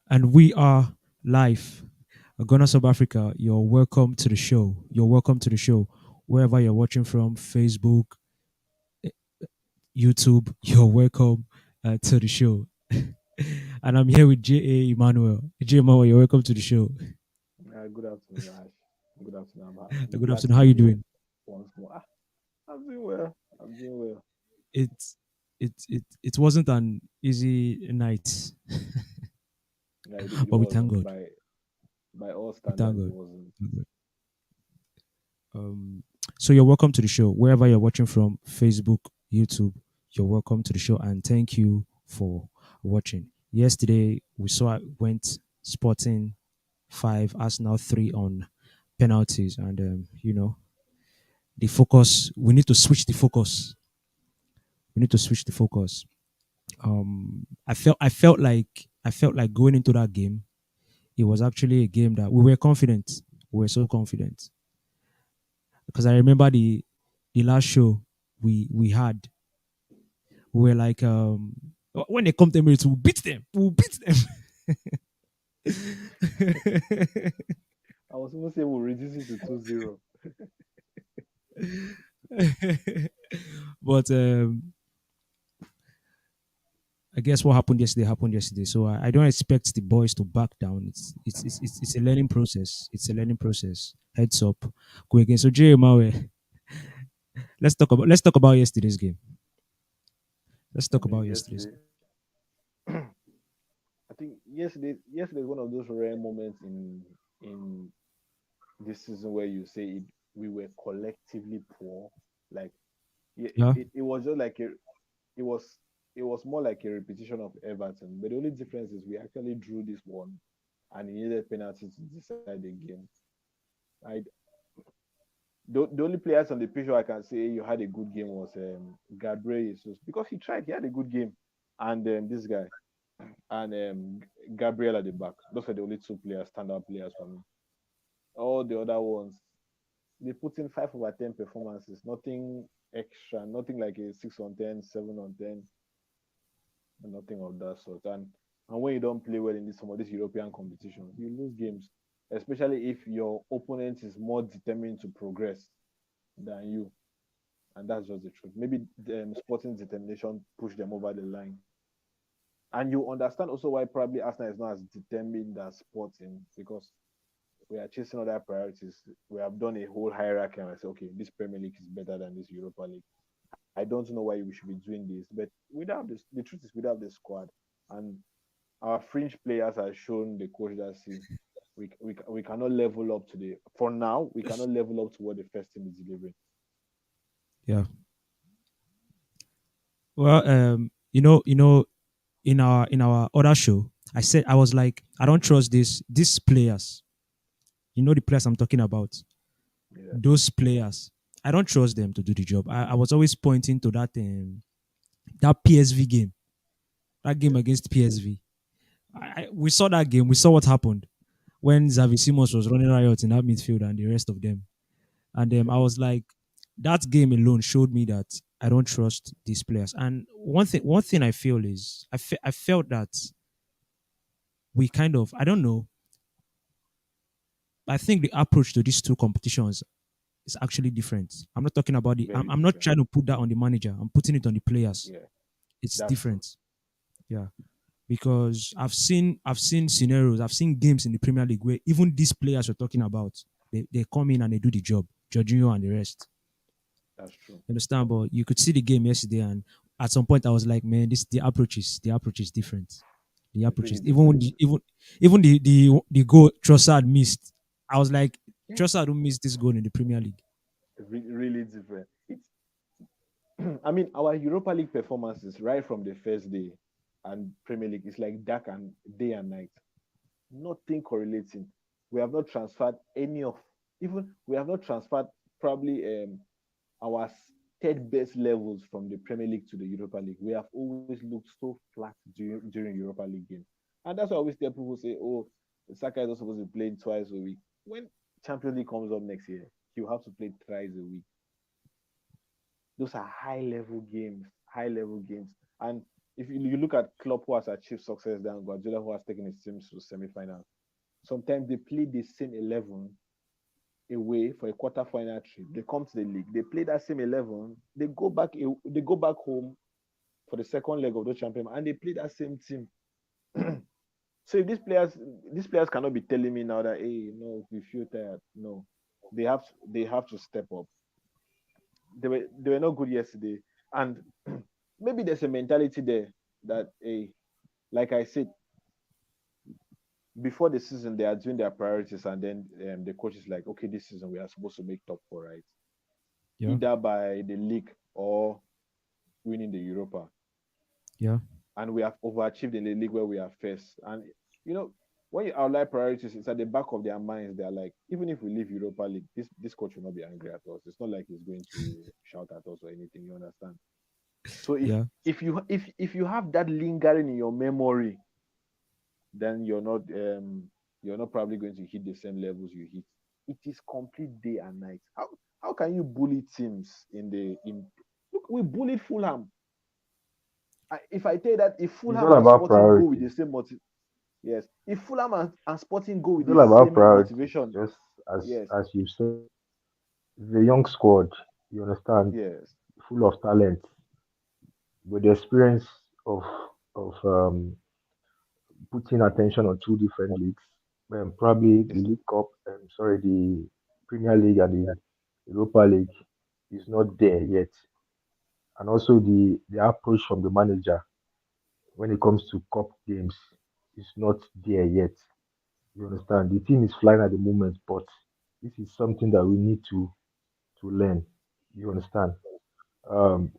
And we are live. Ghana, South Africa, you're welcome to the show. You're welcome to the show. Wherever you're watching from, Facebook, eh, YouTube, you're welcome to the show. And I'm here with J.A. Emmanuel. J. Emmanuel, you're welcome to the show. Good afternoon, Ash. Good afternoon. I'm Good glad afternoon. to How be you here doing? once more. I'm doing well. I'm doing well. It it wasn't an easy night, Yeah, it but we thank wasn't God. by all We thank standards. It God. wasn't. Thank God. Um, so you're welcome to the show wherever you're watching from, Facebook, YouTube. You're welcome to the show, and thank you for watching. Yesterday we saw it went Sporting 5, Arsenal 3 on penalties, and the focus. We need to switch the focus. We need to switch the focus. I felt like going into that game. It was actually a game that we were confident. We were so confident because I remember the last show we had. We were like, when they come to Emirates, we'll beat them. We'll beat I was supposed to say we'll reduce it to 2-0. them. But I guess what happened yesterday. So I don't expect the boys to back down. It's a learning process. It's a learning process. Heads up. Go again. So Jay Mawe, let's talk about yesterday's game. Let's I talk about mean, yesterday's. I think yesterday is one of those rare moments in this season where you say we were collectively poor. Like Yeah. it was just like it was it was more like a repetition of Everton. But the only difference is we actually drew this one and he needed penalties to decide the game. I the only players on the pitch I can say you had a good game was Gabriel Jesus because he tried. He had a good game, and this guy and Gabriel at the back. Those were the only two players, standout players for me. All the other ones, they put in 5/10 performances. Nothing extra. Nothing like a 6/10, 7/10, nothing of that sort. And when you don't play well in some of these European competitions, you lose games, especially if your opponent is more determined to progress than you. And that's just the truth. Maybe Sporting's determination pushed them over the line. And you understand also why probably Arsenal is not as determined as Sporting because we are chasing other priorities. We have done a whole hierarchy and I say, okay, this Premier League is better than this Europa League. I don't know why we should be doing this, but without this, the truth is without the squad and our fringe players have shown the coach that see we cannot level up to the for now we cannot level up to what the first team is delivering. Yeah. Well, in our other show, I said I was like, I don't trust these players. You know the players I'm talking about. Yeah, Those players, I don't trust them to do the job. I was always pointing to that PSV game, that game yeah, against PSV. We saw that game. We saw what happened when Xavi Simons was running riot in that midfield and the rest of them. And I was like, that game alone showed me that I don't trust these players. And one thing I feel is I felt that we kind of, I don't know, I think the approach to these two competitions is actually different. I'm not talking about the. I'm, very I'm not different. trying to put that on the manager. I'm putting it on the players. Yeah, It's that's true. different. Yeah, because I've seen scenarios. I've seen games in the Premier League where even these players we're talking about, they come in and they do the job. Jorginho and the rest. That's true. You understand? But you could see the game yesterday, and at some point I was like, man, this the approach is different. The approach Completely is even when different. even the goal Trossard missed. I was like, Yeah, Trossard who missed this goal in the Premier League. really different. It's I mean our Europa League performances right from the first day and Premier League is like dark and day and night. Nothing correlating. We have not transferred any of even we have not transferred probably our third best levels from the Premier League to the Europa League. We have always looked so flat during Europa League games. And that's why I always tell people say, oh, Saka is not supposed to be playing twice a week. When Champions League comes up next year, he'll have to play thrice a week. Those are high level games, high level games. And if you look at Klopp who has achieved success there and Guardiola who has taken his teams to semi-final, sometimes they play the same 11 away for a quarter-final trip. They come to the league, they play that same 11, they go back home for the second leg of the championship, and they play that same team. So if these players cannot be telling me now that hey, no, we feel tired. No, they have to step up. They were not good yesterday, and maybe there's a mentality there that hey, like I said, before the season they are doing their priorities, and then the coach is like, okay, this season we are supposed to make top four, right? Yeah. Either by the league or winning the Europa, Yeah. and we have overachieved in the league where we are first. And you know, when you outline priorities, it's at the back of their minds. They're like, even if we leave Europa League, this coach will not be angry at us. It's not like he's going to shout at us or anything. You understand? So Yeah. if you have that lingering in your memory, then you're not probably going to hit the same levels you hit. It is complete day and night. How can you bully teams in look, we bullied Fulham. If I tell you that if It's Fulham all and about Sporting go with priority. the same yes, if Fulham and Sporting go with It's the all about same priorities. motivation, Just yes, as you said, the young squad, you understand, yes, full of talent, with the experience of of putting attention on two different leagues, probably the yes. League Cup, sorry, the Premier League and the Europa League is not there yet, and also the approach from the manager when it comes to cup games is not there yet. You understand? The team is flying at the moment, but this is something that we need to learn. You understand? Um,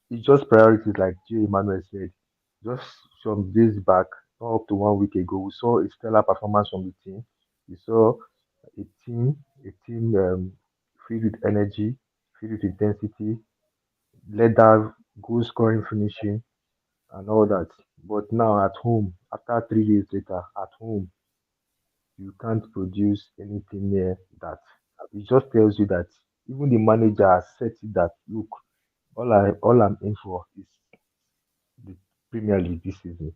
it's just priorities, like J. Emmanuel said. Just some days back, not up to 1 week ago, we saw a stellar performance from the team. We saw a team, a team filled with energy, filled with intensity, led that goal scoring, finishing, and all that. But now at home, after 3 days later, at home, you can't produce anything near that. It just tells you that even the manager has said it that look, all I'm in for is the Premier League this season.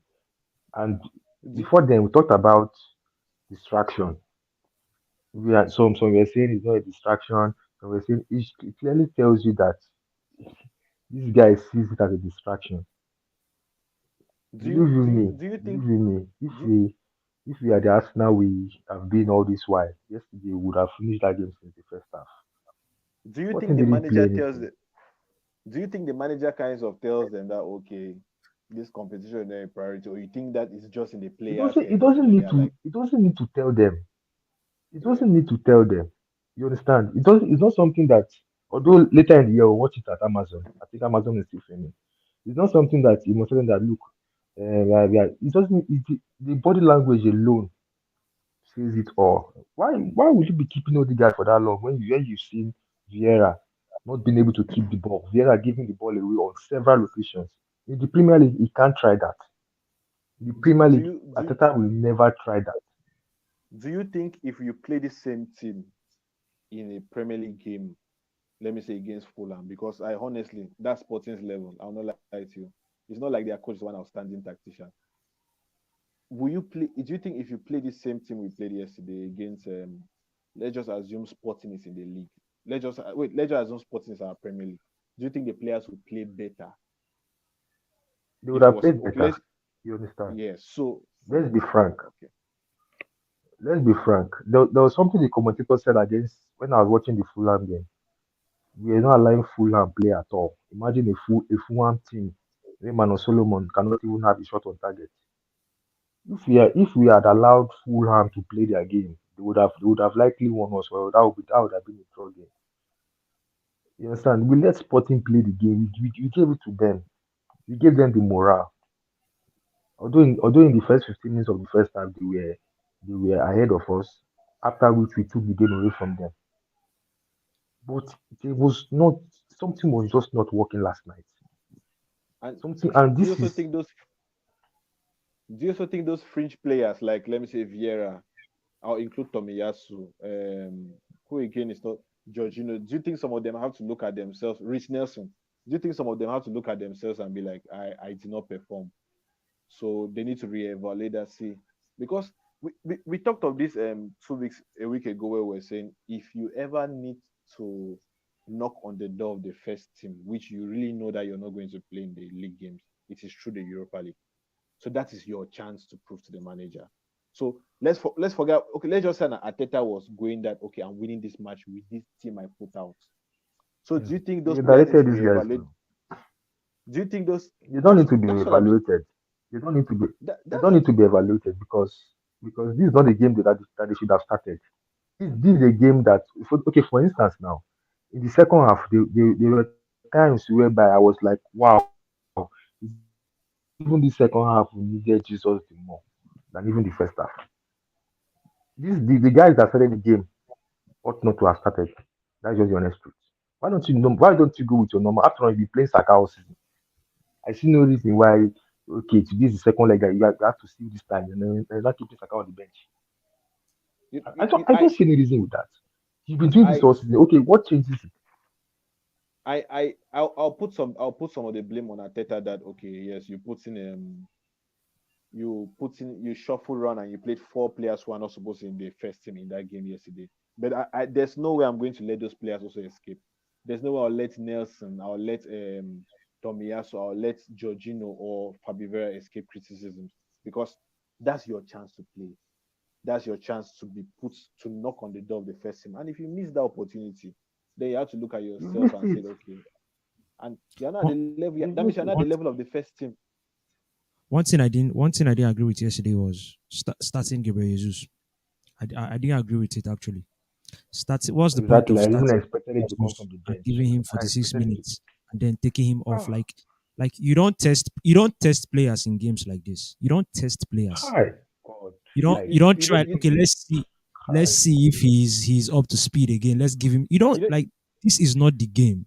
And Do, before then, we talked about distraction. Some were saying it's not a distraction. Some were saying it clearly tells you that this guy sees it as a distraction. do you Believe you do you me, do you think believe you me. If do, we if we are the Arsenal we have been all this while, yesterday we would have finished that game since the first half. do you think Sporting the didn't play manager tells anything. the do you think the manager kind of tells them that okay, this competition is not a priority, or you think that it's just in the It players' doesn't. It head doesn't that they need are to. like, It doesn't need to tell them. It yeah, doesn't need to tell them. You understand? It doesn't. It's not something that. Although later in the year we'll watch it at Amazon. I think Amazon is still filming. It's not something that you must tell them that look. It doesn't. The body language alone says it all. Why would you be keeping Odegaard for that long when you've seen Vieira not being able to keep the ball? Vieira giving the ball away on several occasions. In the Premier League, he can't try that. In the do, Premier do League, you do you- Arteta will never try that. do you think if you play the same team in a Premier League game, let me say against Fulham, because I honestly, that's Sporting's level. I'll not lie to you. It's not like their coach is one outstanding tactician. Will you play? Do you think if you play the same team we played yesterday against, let's just assume Sporting is in the league. Let's just assume Sporting is our Premier League. Do you think the players will play better They would if it have was played okay? better. You understand? Yes. So Let's be frank. okay. Let's be frank. There was something the commentator said against when I was watching the Fulham game. We are not allowing Fulham play at all. Imagine a Fulham team. Raymond or Solomon cannot even have a shot on target. If we had allowed Fulham to play their game, they would have likely won us. Well, that would have been a draw game. You understand? We let Sporting play the game. We gave it to them. We gave them the morale. Although in the first 15 minutes of the first half they were ahead of us, after which we took the game away from them. But it was not something was just not working last night. And Something and do you this also is think those do you also think those fringe players like let me say Vieira, I'll include Tomiyasu, who again is not Jorginho. Do you think some of them have to look at themselves? Rich Nelson. Do you think some of them have to look at themselves and be like, I did not perform, so they need to reevaluate that? See, because we talked of this 2 weeks a week ago where we are saying if you ever need to knock on the door of the first team, which you really know that you're not going to play in the league games, it is through the Europa League. So that is your chance to prove to the manager. So let's forget. Okay, let's just say that Arteta was going that, okay, I'm winning this match with this team I put out. So Yeah. do you think He those players need to directed these guys reevaluate? now. Do you think those They don't need to be that's what I'm evaluated. They don't need to be. that They don't that's need to be evaluated because this is not a game that they should have started. This is a game that, okay, for instance, now in the second half, there were times whereby I was like, wow, even the second half we needed Jesus the more than even the first half. The guys that started the game ought not to have started. That's just the honest truth. Why don't you go with your normal? After all, you be playing Saka all season. I see no reason why. Okay, today is the second leg that you have to see this time, and then you're not keeping Saka on the bench. you, I, I you, don't you, I don't see any reason with that. You've been doing this I all season. Okay, what changes it? I'll put some of the blame on Arteta that, okay, yes, you shuffle around and you played four players who are not supposed to be in the first team in that game yesterday. But there's no way I'm going to let those players also escape. There's no way I'll let Nelson, I'll let Tomiyasu, I'll let Jorginho or Fabivera escape criticisms, because that's your chance to play. That's your chance to be put to knock on the door of the first team. And if you miss that opportunity, then you have to look at You yourself missed and say, it. okay, and you're not at One, the level. You That means you're missed not at it. the one, level of the first team. one thing I didn't agree with yesterday was starting Gabriel Jesus. I didn't agree with it actually. What's the point of Exactly. I even starting expected him to come Jesus from the and bench. giving him I 46 expected him. minutes and then taking him off? Ah, Like you don't test players in games like this. You don't test players. hi, God, You don't like, you don't You know try. you, Okay, let's hi. see if he's up to speed again. Let's give him. You don't you know like this is not the game.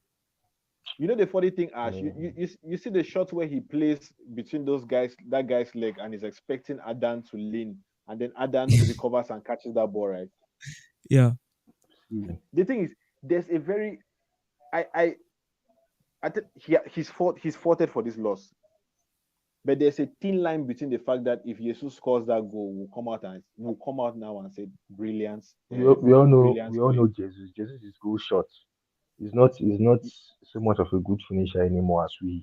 you know the funny thing, Ash. Mm. You see the shot where he plays between those guys, that guy's leg, and is expecting Adan to lean, and then Adan recovers and catches that ball, right? Yeah. See, The thing is, there's a very I think he's faulted for this loss. But there's a thin line between the fact that if Jesus scores that goal, we'll come out now and say brilliance, we all know play. Jesus is goal shot. He's not so much of a good finisher anymore as we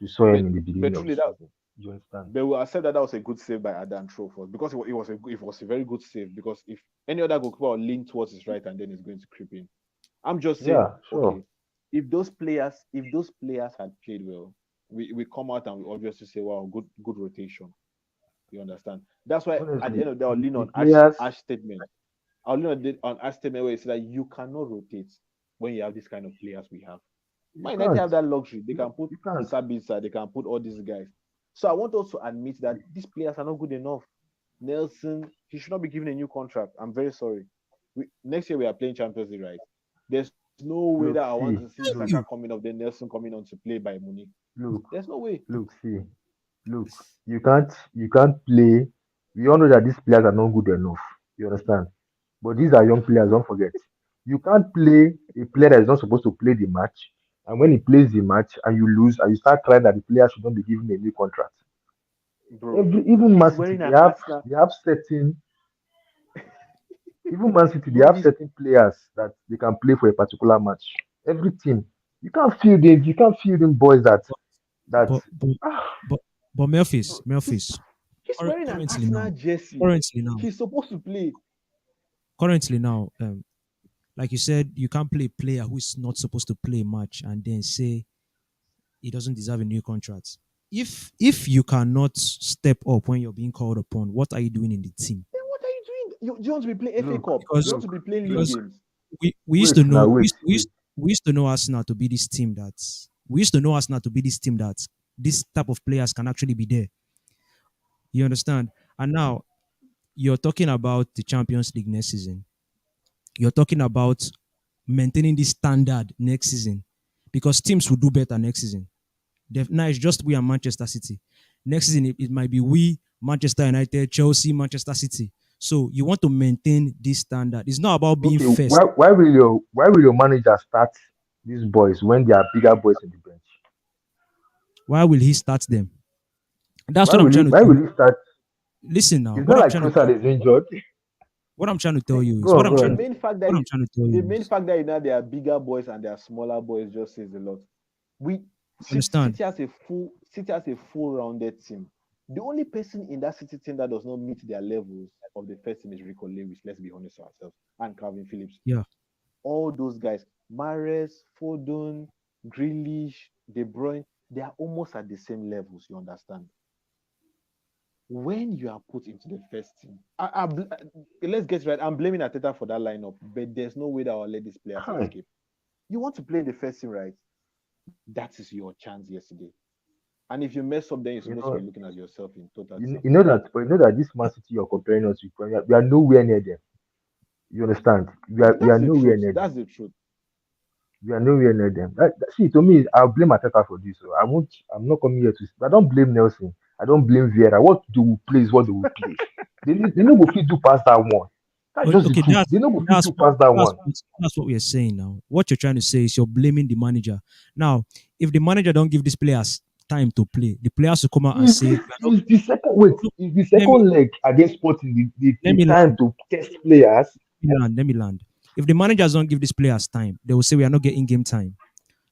saw But him in the beginning but of the truly that season. You understand? but we'll accept that that was a good save by Adam Troford, because it was a very good save, because if any other goalkeeper will lean towards his right and then it's going to creep in. I'm just saying, Yeah, okay, sure. if those players had played well, we come out and we obviously say, wow, good rotation. You understand? That's why at the Honestly, end of the day, I'll lean the on players. Ash statement. I'll lean on Ash statement where he said that you cannot rotate when you have this kind of players we have. You Man United can't. have that luxury. They You, can put you can't. Sabitzer, they can put all these guys. So I want us to admit that these players are not good enough. Nelson, he should not be given a new contract. I'm very sorry. Next year we are playing Champions League, right? There's no way that Look, I want to see, see Thank Saka look, you. coming off, then Nelson coming on to play by Munich. look, There's no way. see, look. You can't play. We all know that these players are not good enough. You understand? But these are young players. Don't forget. You can't play a player that is not supposed to play the match, and when he plays the match and you lose, and you start crying that the player should not be given a new contract. Bro, Even he's Man City, wearing they an have Arsenal. they have certain even Man City, they Bro, have he's certain players that they can play for a particular match. Every team, you can't feel them boys that But but ah, but but Memphis, bro, he's Memphis. he's wearing an Currently Arsenal now, jersey. currently now, He's supposed to play. currently now, like you said, you can't play a player who is not supposed to play a match and then say he doesn't deserve a new contract. If you cannot step up when you're being called upon, what are you doing in the team? Then what are you doing? Do you want to be playing FA look, Cup? Do you Because want to look, be playing league look. because games? we used Wait to now, know wait, wait. we used to know Arsenal to be this team that we used to know Arsenal to be this team that this type of players can actually be there. You understand? And now you're talking about the Champions League next season. You're talking about maintaining this standard next season because teams will do better next season. Now it's just we and Manchester City. Next season it might be we, Manchester United, Chelsea, Manchester City. So you want to maintain this standard. It's not about being Okay, first. why will your manager start these boys when they are bigger boys in the bench? Why will he start them? That's Why what I'm will he? trying to Why tell will you. he start? Listen now. It's What not I'm like trying to tell Trossard is injured. what I'm trying to tell you is Go on, go The on. main fact that what I'm trying to tell the you main is fact that they are bigger boys and they are smaller boys just says a lot. We understand. City has a full rounded team. The only person in that City team that does not meet their levels of the first team is Rico Lewis. Let's be honest with ourselves, and Calvin Phillips. Yeah. All those guys, Mahrez, Foden, Grealish, De Bruyne, they are almost at the same levels. You understand? When you are put into the first team, let's get right. I'm blaming Arteta for that lineup, but there's no way that I'll let these players Hi. escape. You want to play in the first team, right? That is your chance yesterday. And if you mess up, then you're You supposed to be know, looking at yourself in total you know that, disappointment. but you know that this Man City you're comparing us with, we are nowhere near them. You understand? We are That's the nowhere truth. near them. That's the truth. We are nowhere near them. See, to me, I'll blame Ateta for this. So I won't. I'm not coming here to. I don't blame Nelson. I don't blame Vieira. What they will play is what they will play. They no go fit do past that one. That's just the Okay, truth. They no go fit do past that one. that's what we are saying now. What you're trying to say is you're blaming the manager. Now, if the manager don't give these players time to play, the players will come out and Is say, this "We are not-" is the second wait? Look, Is the let me second leg against Sporting let the me time land, to test players? let me land. If the managers don't give these players time, they will say we are not getting game time.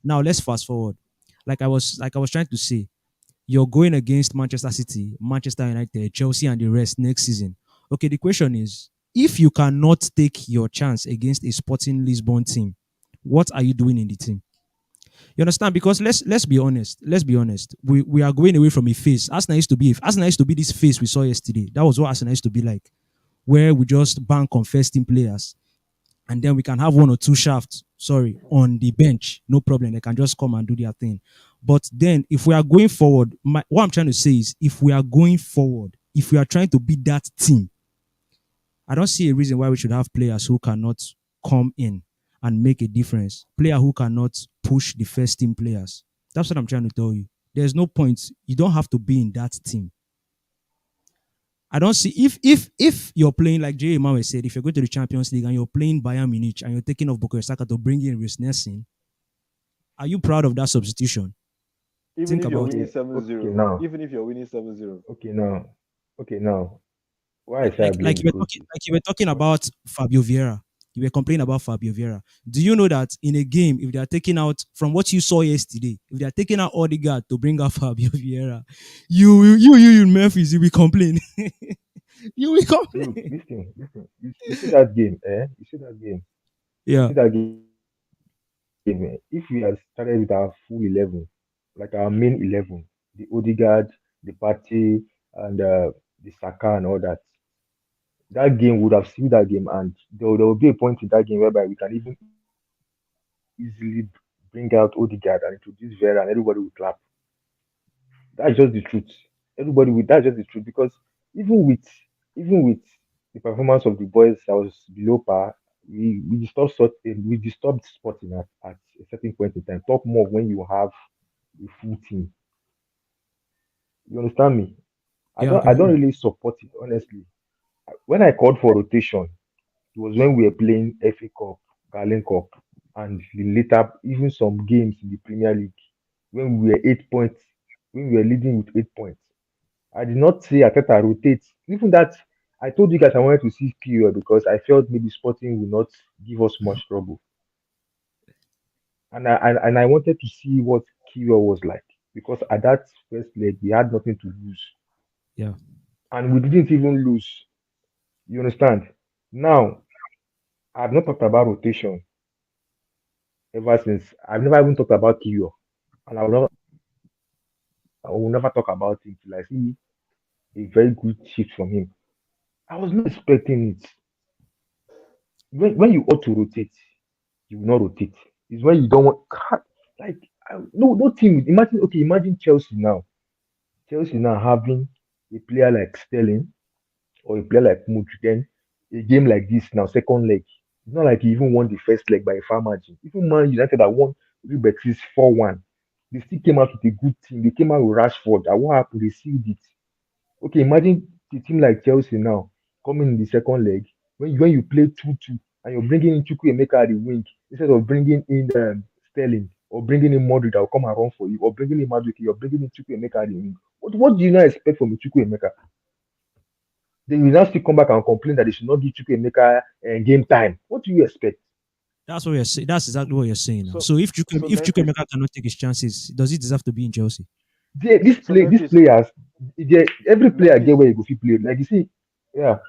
Now let's fast forward. Like I was trying to say, you're going against Manchester City, Manchester United, Chelsea, and the rest next season. Okay, the question is, if you cannot take your chance against a Sporting Lisbon team, what are you doing in the team? You understand? Because let's be honest. Let's be honest. We are going away from a phase. Arsenal used to be this phase we saw yesterday. That was what Arsenal used to be like, where we just bank on first team players and then we can have one or two shafts, sorry, on the bench. No problem. They can just come and do their thing. But then if we are going forward, what I'm trying to say is if we are going forward, if we are trying to be that team, I don't see a reason why we should have players who cannot come in and make a difference. Player who cannot push the first team players. That's what I'm trying to tell you. There's no point. You don't have to be in that team. I don't see if you're playing like Jay Mawe said, if you're going to the Champions League and you're playing Bayern Munich and you're taking off Bukayo Saka to bring in Reece Nelson, are you proud of that substitution? Even Think if you're about it. winning Okay, 7-0, now, even if you're winning 7-0, okay now, okay now. Why I say I Like blame like the you were coach talking is like you were talking because about Fabio Vieira. You were complaining about Fabio Vieira. Do you know that in a game, if they are taking out from what you saw yesterday, if they are taking out Odegaard to bring out Fabio Vieira, you Memphis, you will complain. You will complain. look, listen. You see that game, eh? You Yeah, see that game, eh? If we had started with our full 11, like our main 11, the Odegaard, the Partey, and the Saka and all that, that game would have sealed that game, and there will be a point in that game whereby we can even easily bring out Odegaard and introduce Vera, and everybody will clap. That's just the truth. That's just the truth because even with even with the performance of the boys that was below par, we disturbed Sporting at a certain point in time. Talk more when you have a full team. You understand me? yeah, I I can hear don't you. really support it honestly. When I called for rotation, it was when we were playing FA Cup, Carling Cup, and the later even some games in the Premier League when we were 8 points, when we were leading with 8 points. I did not say Ateta rotate. Even that, I told you guys I wanted to see Kiwior because I felt maybe Sporting will not give us much trouble, and I wanted to see what Kiwior was like because at that first leg we had nothing to lose, Yeah, and we didn't even lose. You understand? Now I've not talked about rotation ever since. I've never even talked about Kiwior, and I will never talk about it till I see a very good shift from him. I was not expecting it. When you ought to rotate, you will not rotate. It's when you don't want like no team. Imagine okay, imagine Chelsea now. Chelsea now having a player like Sterling or a player like Mudryk. Then a game like this now, second leg. It's not like he even won the first leg by a far margin. Even Man United that won Real Betis 4-1. They still came out with a good team. They came out with Rashford. And what happened? They sealed it. Okay, imagine a team like Chelsea now coming in the second leg when you play 2-2 and you're bringing in Chukwuemeka at the wing instead of bringing in Sterling. or bringing in Modric that will come and run for you, or bringing in Madrid, you're bringing in Chukwuemeka. What do you not expect from Chukwuemeka? They will now still come back and complain that they should not give Chukwuemeka game time. What do you expect? That's what you're saying. That's exactly what you're saying now. So So so If Memphis, Chukwemeka cannot take his chances, does he deserve to be in Chelsea? so These Memphis, players, every player get Memphis. where he go fit play. Like you see, yeah.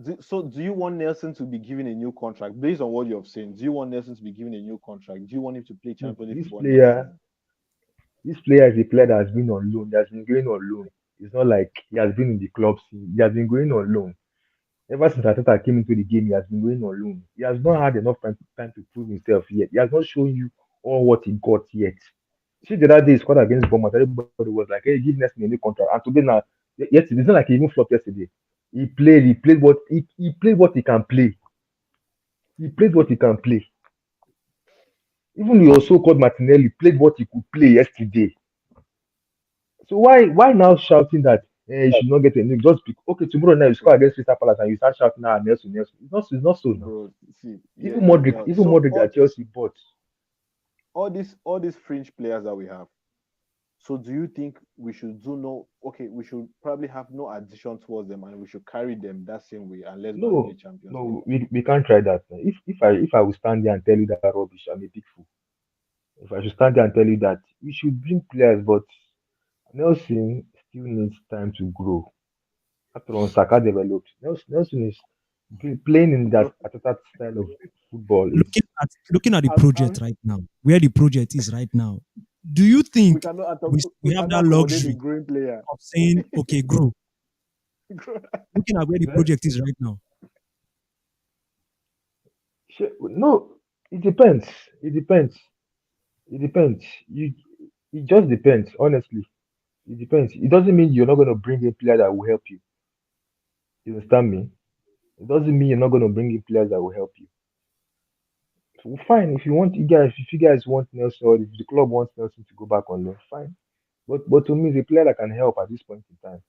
Do you want Nelson to be given a new contract based on what you have seen? Do you want Nelson to be given a new contract? Do you want him to play Look, Champions League this football next player, season? this player is a player that has been on loan. That has been going on loan. It's not like he has been in the club scene. He has been going on loan. Ever since Arteta came into the game, he has been going on loan. He has not had enough time to prove himself yet. He has not shown you all what he got yet. See, the other day he scored against Bournemouth. Everybody was like, "Hey, give Nelson a new contract." And today now, yesterday, it's not like he even flopped yesterday. He played what he can play. He played what he can play. Even your so-called Martinelli played what he could play yesterday. So why now shouting that you should not get a new just okay tomorrow night you score against Crystal Palace and you start shouting now Nelson Nelson. It's not so now. Bro, see, Even hear me Modric out. even So Modric that Chelsea bought. all these fringe players that we have. So do you think we should do no okay, we should probably have no addition towards them and we should carry them that same way and let's go and play No, Champions League? no, we can't try that. If I will stand there and tell you that rubbish, I'm a big fool. If I should stand there and tell you that we should bring players, but Nelson still needs time to grow. After all, Saka developed. Nelson is playing in that Bro, Arteta style of football is Looking at the I'm project right now, where the project is right now, do you we think cannot we we have cannot that accommodate a luxury growing player. of saying, okay, grow? Looking at where the eh? project is right now, No, it depends. It depends. It depends. It just depends. Honestly, it depends. It doesn't mean you're not going to bring a player that will help you. You understand me? It doesn't mean you're not going to bring in players that will help you. So fine, if if you guys want Nelson, or if the club wants Nelson to go back on loan, fine. But to me, the player that can help at this point in time.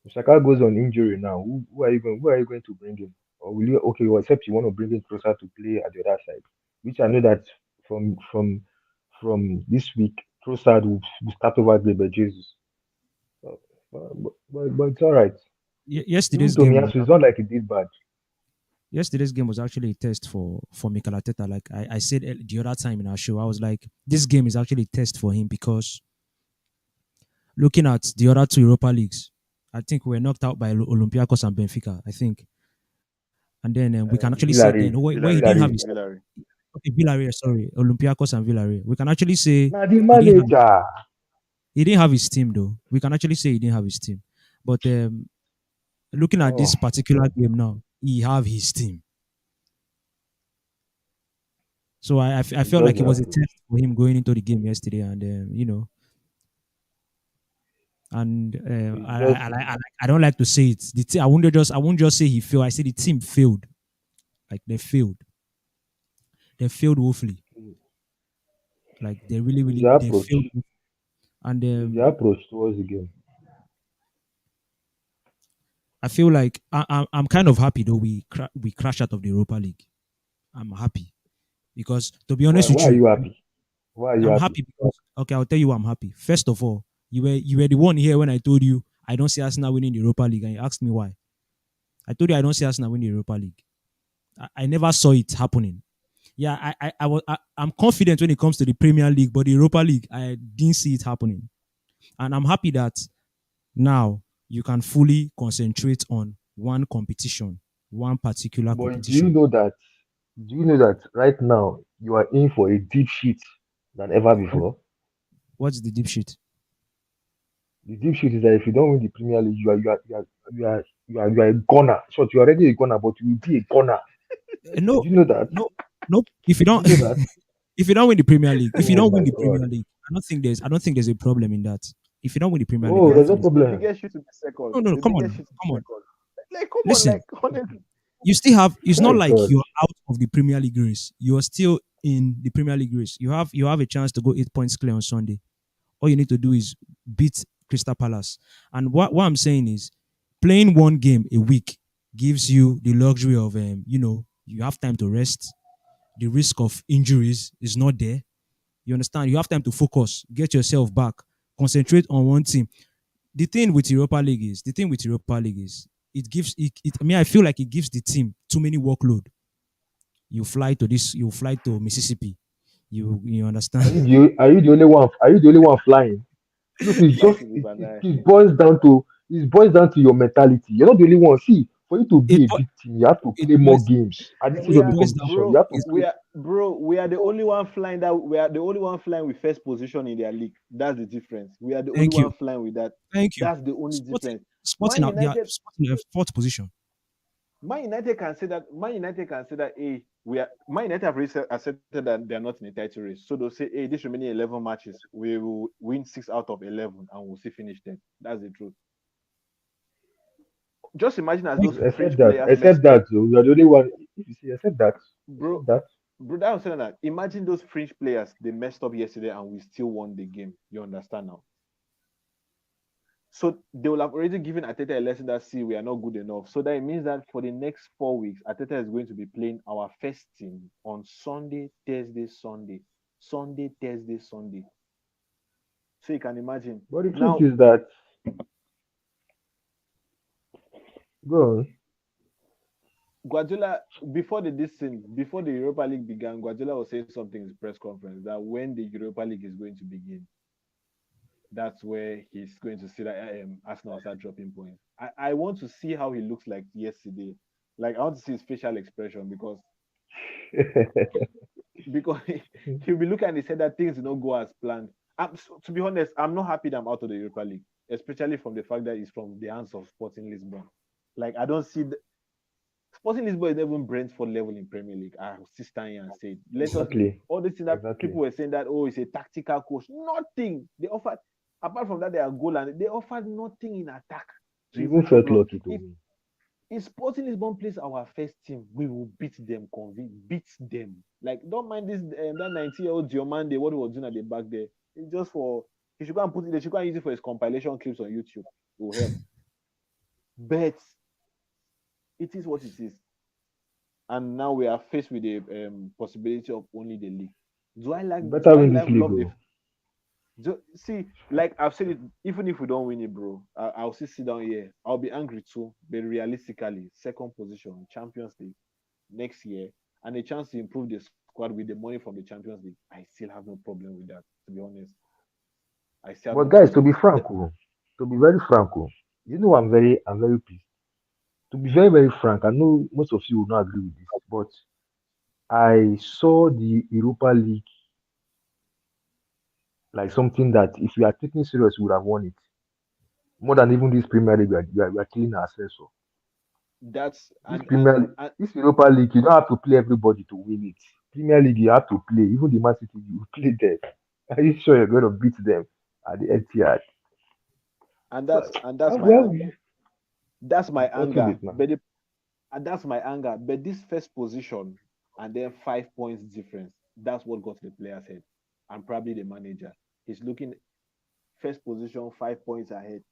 If Saka goes on injury now, who are you going to bring in? Or will you okay, well, except you want to bring in closer to play at the other side, which I know that from from this week, Trossard will start over Gabriel Jesus. So, but it's all right. Even yesterday's game was Tomiyasu, it's not like he did bad. actually a test for Mikel Arteta. Like I said the other time in our show, I was like, this game is actually a test for him because looking at the other two Europa leagues, I think we were knocked out by Olympiacos and Benfica. I think, and then we can actually say then Villarreal, where he didn't have Villarreal. his Villarreal. okay, Villarreal, sorry, Olympiacos and Villarreal. We can actually say Now the he didn't have manager. he didn't have his team though. We can actually say he didn't have his team, but looking at Oh, this particular game now, he have his team. So I he felt like it doesn't. was a test for him going into the game yesterday, and and It's just I don't like to say it. I won't just say he failed. I say the team failed. Like they failed. They failed woefully. Like they really it's really the they approach. failed. And It's the approach towards the game. I feel like I'm kind of happy though we crashed out of the Europa League. I'm happy because to be Why honest with why are you, you happy? Why are you I'm happy? happy because okay, I'll tell you why I'm happy. First of all, you were the one here when I told you I don't see Arsenal winning the Europa League, and you asked me why. I told you I don't see Arsenal winning the Europa League. I never saw it happening. Yeah, I'm confident when it comes to the Premier League, but the Europa League, I didn't see it happening. And I'm happy that now you can fully concentrate on one competition, one particular But competition. do you know that right now you are in for a deep shit than ever before? What's the deep shit? The deep shit is that if you don't win the Premier League, you are a gunner. Short, you're already a gunner, but you will be a gunner. No, Do you know that? no, no. If you Do don't, you know that? if you don't win the Premier League, if you Oh don't win my the god. Premier League, I don't think there's a problem in that. If you don't win the Premier League, I Oh, don't there's no think Biggest there's the problem. biggest shoot to be second. no, no, no. The Come biggest on, shoot to be come on. second. Like come on, Listen, like honestly. you still have. It's not My like god. you're out of the Premier League race. You are still in the Premier League race. You have a chance to go 8 points clear on Sunday. All you need to do is beat Crystal Palace. And what I'm saying is, playing one game a week gives you the luxury of you have time to rest. The risk of injuries is not there. You understand? You have time to focus, get yourself back, concentrate on one team. The thing with Europa League is it. I mean, I feel like it gives the team too many workload. You fly to Mississippi. You understand? Are you the only one? Are you the only one flying? Look, it's That just is it, it, banana. it boils down to your mentality. You're not the only one. See, for you to it be a bo- big team, you have to it play more boils games at this stage We of it the are, boils down. competition. You bro. have to It's play. We are the only one flying that. We are the only one flying with first position in their league. That's the difference. We are the only Thank you, one flying with that. thank you. That's the only Sporting, difference. Sporting Man out. They are United, Sporting in fourth position. Man United can say that. Man United can say that. Hey, we are. Man United have already accepted that they are not in a title race. So they'll say, hey, this remaining 11 matches, we will win 6 out of 11, and we'll still finish them. That's the truth. Just imagine as Thank those you. French players Except messed up, that, so you are the only one. If you see, bro. except that. Bro, that was saying that. Imagine those French players they messed up yesterday and we still won the game. You understand now? So they will have already given Arteta a lesson that see we are not good enough. So that it means that for the next 4 weeks, Arteta is going to be playing our first team on Sunday, Thursday, Sunday, Sunday, Thursday, Sunday. So you can imagine. But the truth Now is that, go on. Guardiola, before the Europa League began, Guardiola was saying something in his press conference that when the Europa League is going to begin, that's where he's going to see that Arsenal start dropping points. I want to see how he looks like yesterday. Like I want to see his facial expression because he'll be looking and he said that things did not go as planned. To be honest, I'm not happy that I'm out of the Europa League, especially from the fact that it's from the hands of Sporting Lisbon. Like I don't see Sporting Lisbon is not even Brentford level in Premier League. I will still stand here and say it. Let us Exactly. all this thing that Exactly. people were saying that it's a tactical coach. Nothing. They offered apart from that they are goal and they offered nothing in attack to We even even chop felt ground. lucky to win. If Sporting Lisbon plays our first team, we will beat them, beat them. Like don't mind this that 90-year-old Diomande, what he was doing at the back there. It's just for he should go and put it, they should go and use it for his compilation clips on YouTube. It will help. But it is what it is. And now we are faced with the possibility of only the league. Do I like? You Do better I win this like league, love the? oh. See, like I've said it. Even if we don't win it, bro, I'll still sit down here. I'll be angry too. But realistically, second position, Champions League next year, and a chance to improve the squad with the money from the Champions League, I still have no problem with that. To be honest, I still have But no guys, to problem. be frank, oh, to be very frank, oh, I'm very pissed. To be very, very frank, I know most of you will not agree with this, but I saw the Europa League like something that if we are taking serious, we would have won it. More than even this Premier League, we are killing ourselves. So That's this and and This Europa League, you don't have to play everybody to win it. Premier League, you have to play. Even the Man City, you play them. Are you sure you're going to beat them at the Etihad? and So, that's my well, that's my anger. unfortunate now. And that's my anger. But this first position and then 5 points difference, that's what got to the player's head. And probably the manager. He's looking first position, 5 points ahead.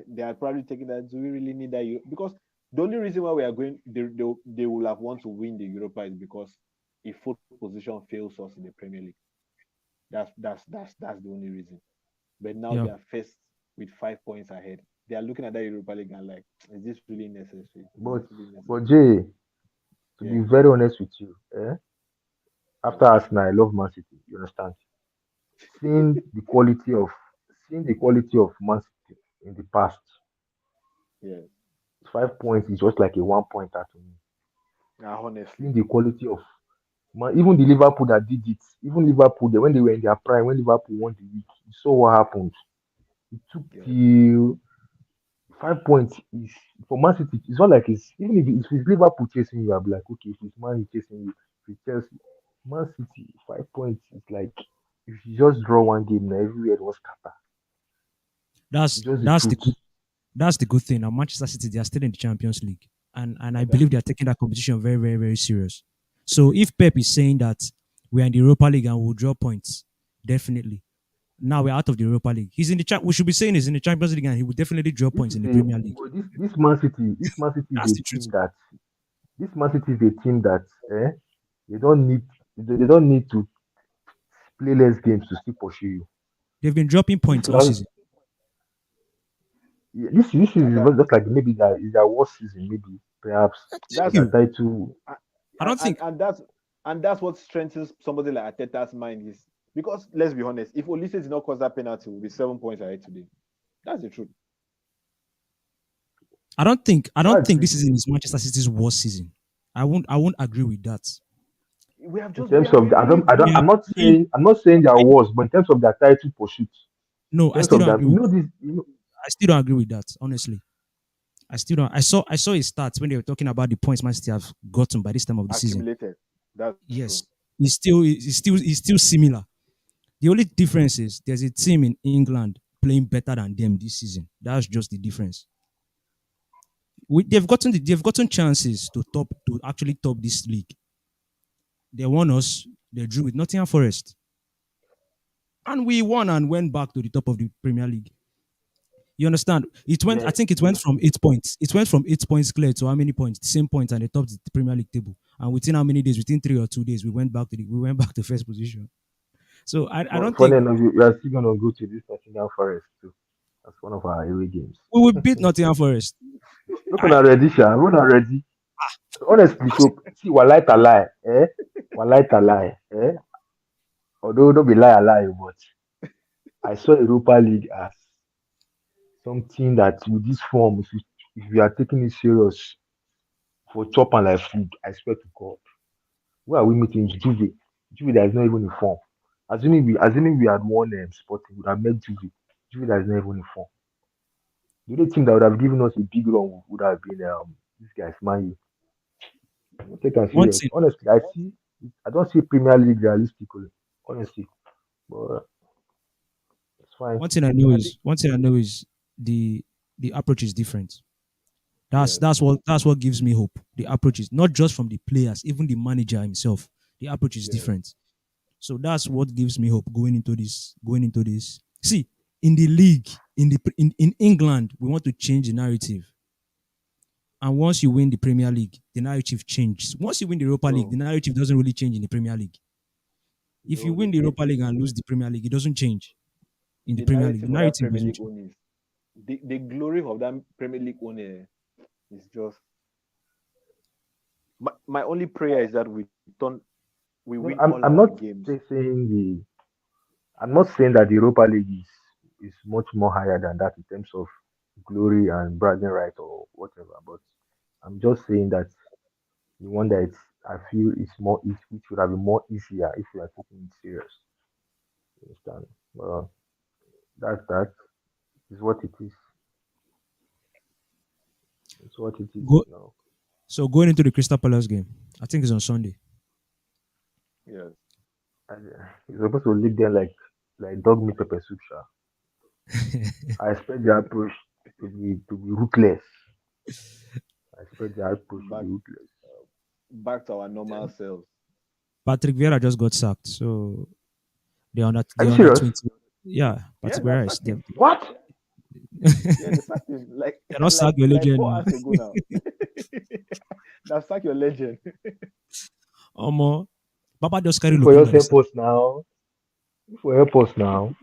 They are probably taking that. Do we really need that? Because the only reason why we are going, they will have want to win the Europa is because if fourth position fails us in the Premier League. That's the only reason. But now Yeah. they are first with 5 points ahead. They are looking at that Europa League and like, is this really necessary? Is But, this really necessary? but Jay, to Yeah. be very honest with you, after Arsenal, I love Man City. You understand? Seeing the quality of seeing the quality of Man City in the past, Yeah. 5 points is just like a 1 pointer to me. Honestly. Seeing the quality of man, even the Liverpool that did it, even Liverpool, when they were in their prime, when Liverpool won the league, you saw what happened. It took Yeah. till 5 points is for Man City. It's not like it's even if it's Liverpool chasing you, I'll be like, okay, if it's Man U chasing you, if it's Chelsea, Man City, 5 points is like if you just draw one game now, everywhere was scatter. That's It's just the that's the truth. good that's the good thing. Now Manchester City, they are still in the Champions League, and I That, believe they are taking that competition very, very, very serious. So if Pep is saying that we are in the Europa League and we'll draw points, definitely. Now we're out of the Europa League. He's in the We should be saying he's in the Champions League and he will definitely draw This points is in the a Premier League. but this Man City is That's a the truth. team that this Man City is a team that they don't need they don't need to play less games to still pursue you. They've been dropping This points could all have, season. yeah, this I is can, just like maybe that is their worst season, maybe perhaps Thank because that's their you. title. a- I don't think and that's what strengthens somebody like Ateta's mind is because let's be honest, if Olise did not cause that penalty, we'll be 7 points ahead today. That's the truth. I don't That's think this season is Manchester City's worst season. I won't agree with that. in We terms have of been really We good. are playing, I'm not saying they are worse, but in terms of their title pursuit, no, in I terms still of don't that, agree with this, I still don't agree with that, honestly. I still don't I saw his stats when they were talking about the points Man City have gotten by this time of the season. Accumulated. That's true. Yes. It's still similar. The only difference is there's a team in England playing better than them this season. That's just the difference. They've gotten chances to actually top this league. They won us. They drew with Nottingham Forest, and we won and went back to the top of the Premier League. You understand? It went. yeah, I think it went from 8 points. It went from 8 points clear to how many points? The same points, and they topped the Premier League table. And within how many days? Within 3 or 2 days, we went back to first position. So I don't funny think enough, we are still gonna go to this Nottingham Forest too. That's one of our away games. we will beat Nottingham Forest. Look on I already, Sha. We're not ready. Honestly, so see, walai lie, eh? Walai lie, eh? Although don't be lie, but I saw Europa League as something that with this form, if you are taking it serious for chop and like food, I swear to God, where are we meeting Juve? Juve that is not even in form. Assuming we had won Sporting, we would have met Juve. Juve that is not even in form. The only team that would have given us a big run would have been this guy's Man U. Don't take it one serious. thing Honestly, I don't see Premier League realistically. Honestly, but it's fine. I think one thing I know is the the approach is different. Yes, That's what gives me hope. The approach is not just from the players, even the manager himself. The approach is yes. different. So that's what gives me hope going into this. Going into this. See, in the league, in England, we want to change the narrative. And once you win the Premier League, the narrative changes. Once you win the Europa League, the No, narrative doesn't really change in the Premier League. If you no, win the Europa League and lose the Premier League, it doesn't change in the the Premier League. The narrative of that narrative Premier doesn't League change. own is the glory of that Premier League owner is just my only prayer is that we no. win all I'm our not games. saying I'm not saying that the Europa League is much more higher than that in terms of glory and bragging right or whatever. But I'm just saying that the one that I feel is more easy, which would have been more easier if you are taking it serious. You understand? Well, that is what it is. It's what it is. Go, No. so going into the Crystal Palace game, I think it's on Sunday. Yes. And, you're supposed to live there like dog meat pepper soup. Sha. I expect the approach to be ruthless. I expect the approach to be Back ruthless. back to our normal selves. Patrick Vieira just got sacked, so Are they you under serious? 20. Yeah, Yeah, Patrick they Vieira is sacked him. What? Yeah, they sacked him like cannot sack your like legend four now. hours ago now. Now sack your legend. Omo, Papa just carry If for Lokonga just this help time. us now. If for help us now.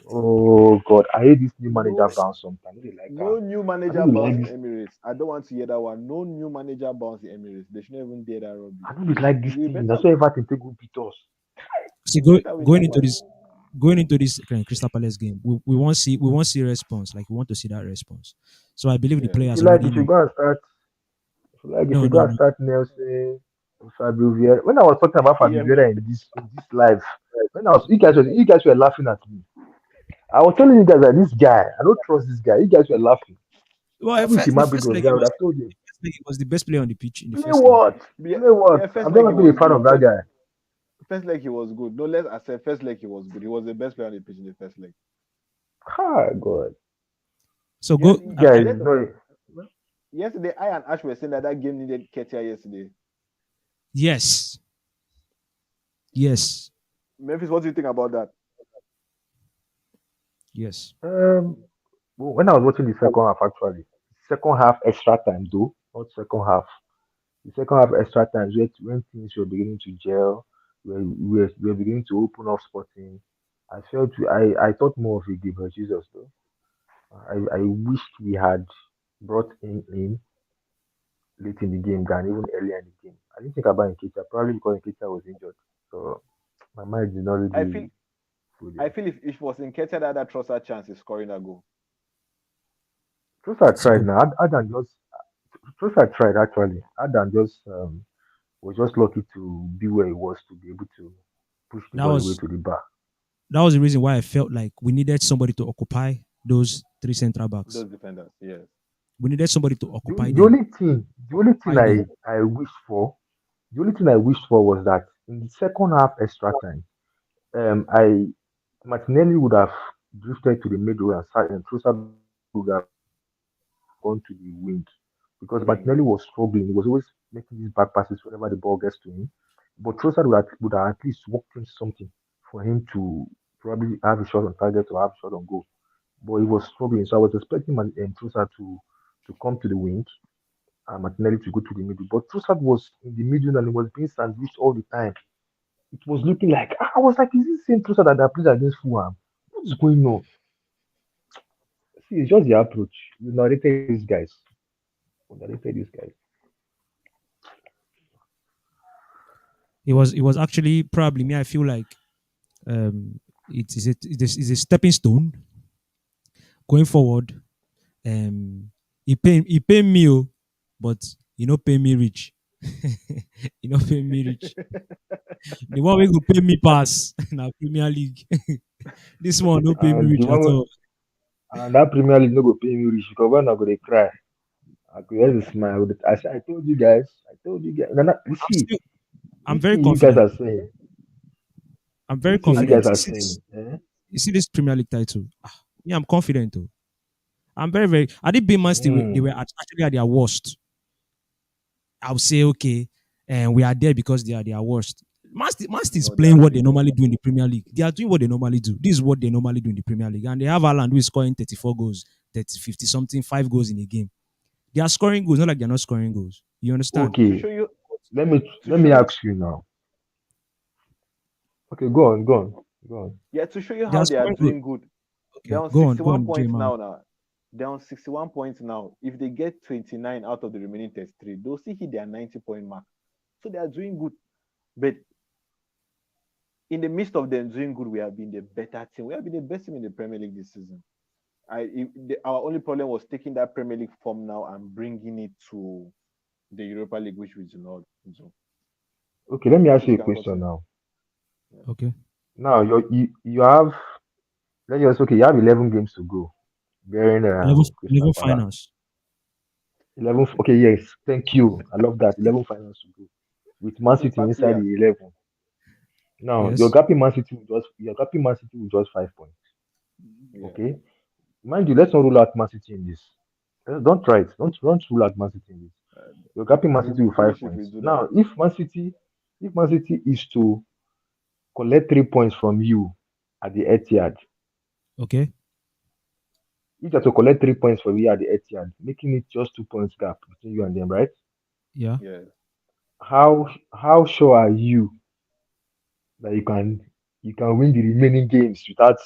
Oh God, I hate this new manager No, bounce sometimes. I don't dey like no new I don't manager dey bounce like in this. Emirates. I don't want to hear that one. No new manager bounce in Emirates. They should not even dare that rubbish. I don't dey like this We thing. better That's why everything take go beat us. See, we better win going that into one. this Crystal Palace game, we want see response. Like we want to see that response. So I believe the Yeah. If you players like, already you should know. go and start. If you like, you No, should go no, and no. start Nelson, Fabio Vieira. When I was talking about Fabio TMA. Vieira in this live, when I was you guys were laughing at me. I was telling you guys that this guy, I don't trust this guy. You guys were laughing. Well, Maybe if the Imabit first was leg there, he I would was have told him. the first leg he was the best player on the pitch in the Play first leg. what? Yeah, Play what? yeah, first I've leg never he been a was fan good. of that guy. First leg he was good. No, let's accept first leg he was good. He was the best player on the pitch in the first leg. Ah, God. So Yes, go. This guy is yes. not. Yesterday, I and Ash were saying that that game needed Nketiah yesterday. Yes, yes, Memphis, what do you think about that? yes. Um, when I was watching the second half, actually, second half extra time though, not second half. The second half extra time is when things were beginning to gel. we're beginning to open up Sporting. I thought more of a Gabriel Jesus though. I wished we had brought him in late in the game than even earlier in the game. I didn't think about Nketiah, probably because Nketiah was injured. So my mind did not I feel really go I there. feel if it was Nketiah that had that trossard chance, is scoring a goal. Trossard It's a tried good. now. Adam just Trossard tried actually. Adam just was just lucky to be where he was to be able to push the That ball away was to the bar. that was the reason why I felt like we needed somebody to occupy those three central backs. Those defenders, yes. We needed somebody to The, occupy the them. only thing the only thing Occupy them. I wished for the only thing I wished for was that in the second half extra time, I Martinelli would have drifted to the middle and Trossard would have gone to the wing because Martinelli was struggling. He was always Wing, making these back passes whenever the ball gets to him. But Trossard would have at least worked in something for him to probably have a shot on target or have a shot on goal. But he was struggling, so I was expecting Trossard to come to the wing and Martinelli to go to the middle. But Trossard was in the middle and he was being sandwiched all the time. It was looking like I was like, is this same Trossard that played against Fulham? What's going on? See, it's just the approach. You narrated these guys. You narrated these guys. It was actually probably me. I feel like it is a stepping stone going forward. He pay me, oh, but he no pay me rich. He no pay me rich. The one we go pay me pass na Premier League. This one no pay me And the rich at one all. and that Premier League no go pay me rich because when I go they cry, I could just smile. I said, I told you guys. I told you guys. No, no, you I'm see, still I'm this very thing you guys confident. are saying, I'm very this thing you and guys confident. are saying, eh? You see this Premier League title. Me, I'm confident though. I'm very, very. I did beat Man City. They were Mm, actually at their worst. I would say okay, and we are there because they are their worst. Man City is no, they playing are what they still normally do in the Premier League. They are doing what they normally do. This is what they normally do in the Premier League, and they have Haaland who is scoring 34 goals, 30, 50 something, 5 goals in a game. They are scoring goals, not like they're not scoring goals. You understand? to okay, show you let me to let show me you ask you now. Okay, go on, go on, go on. yeah, to show you They how are they are scoring goals. doing good. They're Okay, on go 61 on, J points man. now. They're on 61 points now. If they get 29 out of the remaining 33, they'll still hit their 90-point mark. So they are doing good. But in the midst of them doing good, we have been the better team. We have been the best team in the Premier League this season. Our only problem was taking that Premier League form now and bringing it to the Europa League, which we do not do. Okay, let me ask You you a can question continue. now. Yeah. Okay, Now you have let's just okay, you have 11 games to go, bearing 11, Crystal 11 Palace. finals. 11. Okay, yes, thank you. I love that. 11 finals to go with Man This is City part inside players. the 11. Now Yes. You're gapping Man City with just 5 points. Yeah. Okay, mind you, let's not rule out Man City in this. Don't try it. Don't rule out Man City in this. Uh, You're gapping Man we'll City be with five foolish if we points. do that. Now, if Man City is to collect 3 points from you at the Etihad, Okay. if they're to collect 3 points from you at the Etihad, making it just 2 points gap between you and them, right? Yeah. Yeah. How sure are you that you can win the remaining games without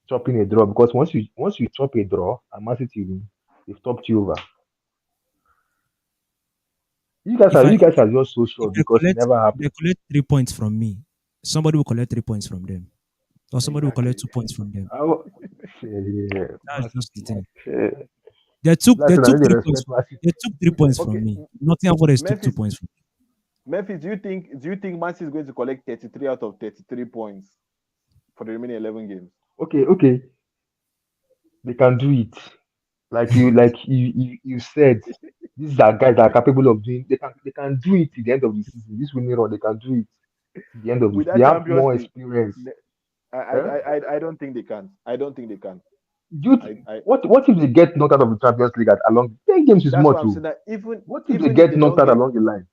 chopping a draw? Because once you chop a draw and Man City win, they've topped you over. You guys If are I you guys are just so sure if they because it collect never if they happened. collect 3 points from me, somebody will collect 3 points from them, or somebody will collect Exactly. 2 points from them. How, yeah, That's Man just the City. thing. Yeah. They took Like I they said, I took need to 3 points. respect Man City. They took 3 points Okay. from me. Nottingham Forest took two Memphis, points from me. Memphis, do you think Man City is going to collect 33 out of 33 points for the remaining 11 games? Okay, okay, they can do it. Like you said, these are guys that are capable of doing. They can do it till the end of the season. This winning run, they can do it till the end of this. With They that have Champions more League, experience. I I, Eh? I I don't think they can. I don't think they can. Do you I, th- I what if they get knocked out of the Champions League along 10 games is That's more why I'm too? saying that even What if they even if get they knocked don't out get along the line?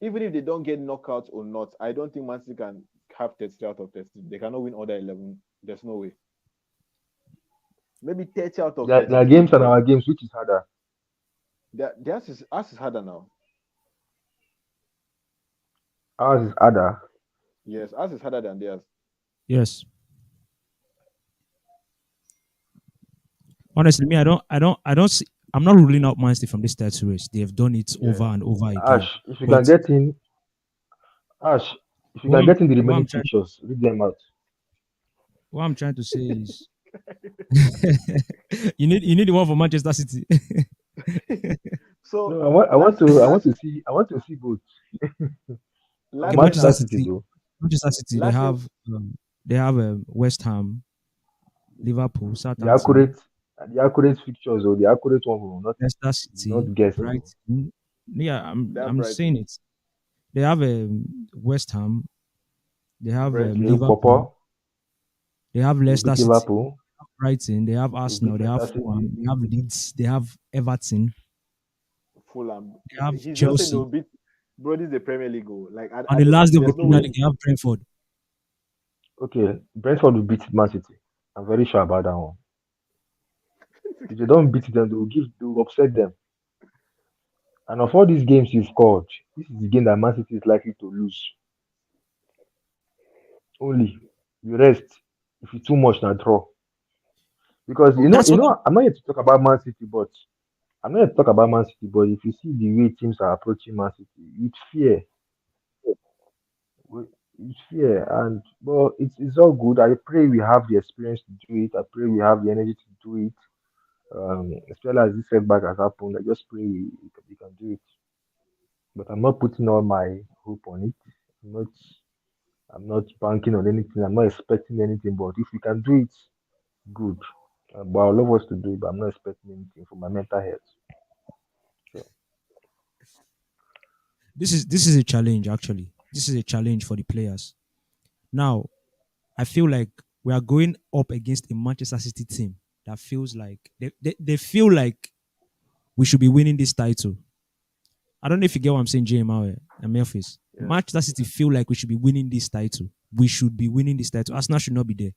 even if they don't get knockouts or not, I don't think Man City can have 30 out of 30. They cannot win other 11. There's no way. Maybe 30 out of Their 32, games and but our games, which is harder? theirs is harder now. Ours is harder. Yes, ours is harder than theirs. Yes. Honestly, me, I don't see. I'm not ruling out Man City from this title race. They have done it over Yeah. and over again. Ash, if you can But get in, Ash, if you what can I'm, get in the what remaining I'm trying, fixtures, read them out. what I'm trying to say is, you need the one for Manchester City. So No, I want to see both. Okay, last year Manchester Manchester last City City. though. Manchester City. last year They have West Ham, Liverpool, The Southampton, accurate, the accurate fixtures or the accurate one Leicester will City, not guess. Brighton. Yeah, they have I'm saying Brighton. it. They have West Ham. They have They Brentford. will Liverpool. Papa, They have they will Leicester beat City. Liverpool, Brighton. They have they will beat Arsenal. They have Leicester City. Fulham. They have Leeds. They have Everton. Fulham. They have He's just saying Chelsea. they'll beat. Bro, this is the Premier League. Oh. Like On the last day of the there's no Premier way. League, they have Brentford. Okay, Brentford will beat Man City. I'm very sure about that one. If they don't beat them, they will upset them. And of all these games you've scored, this is the game that Man City is likely to lose. Only the rest, if it's too much, now draw. Because That's what. I'm not here to talk about Man City, but I'm not here to talk about Man City. But if you see the way teams are approaching Man City, it's fear. It's fear, and but it's all good. I pray we have the experience to do it. I pray we have the energy to do it. Especially as this setback has happened, I just pray we can do it. But I'm not putting all my hope on it. I'm not I'm not banking on anything. I'm not expecting anything. But if we can do it, good. But I love us to do it. But I'm not expecting anything for my mental health. So This is a challenge. Actually, this is a challenge for the players. Now, I feel like we are going up against a Manchester City team that feels like they feel like we should be winning this title. I don't know if you get what I'm saying, JML and Memphis. Yeah. Manchester City feel like we should be winning this title. We should be winning this title. Arsenal should not be there.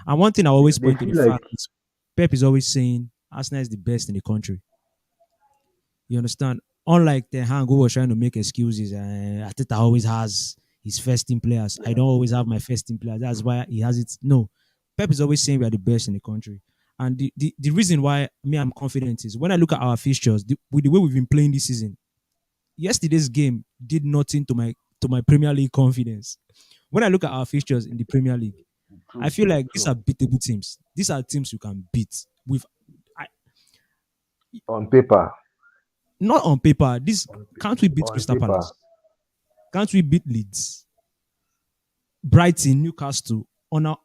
And one thing I yeah, always they point to the feel like fact is Pep is always saying Arsenal is the best in the country. You understand? Unlike the Hang who was trying to make excuses, Arteta always has his first team players. I Yeah. don't always have my first team players. That's why he has it. No, Pep is always saying we are the best in the country. And the reason why me I'm confident is when I look at our fixtures, with the way we've been playing this season, yesterday's game did nothing to my Premier League confidence. When I look at our fixtures in the Premier League, I true, feel like these true. are beatable teams. These are teams you can beat with I, On paper, not on paper. This can't we beat on Crystal paper, Palace? Can't we beat Leeds, Brighton, Newcastle, on our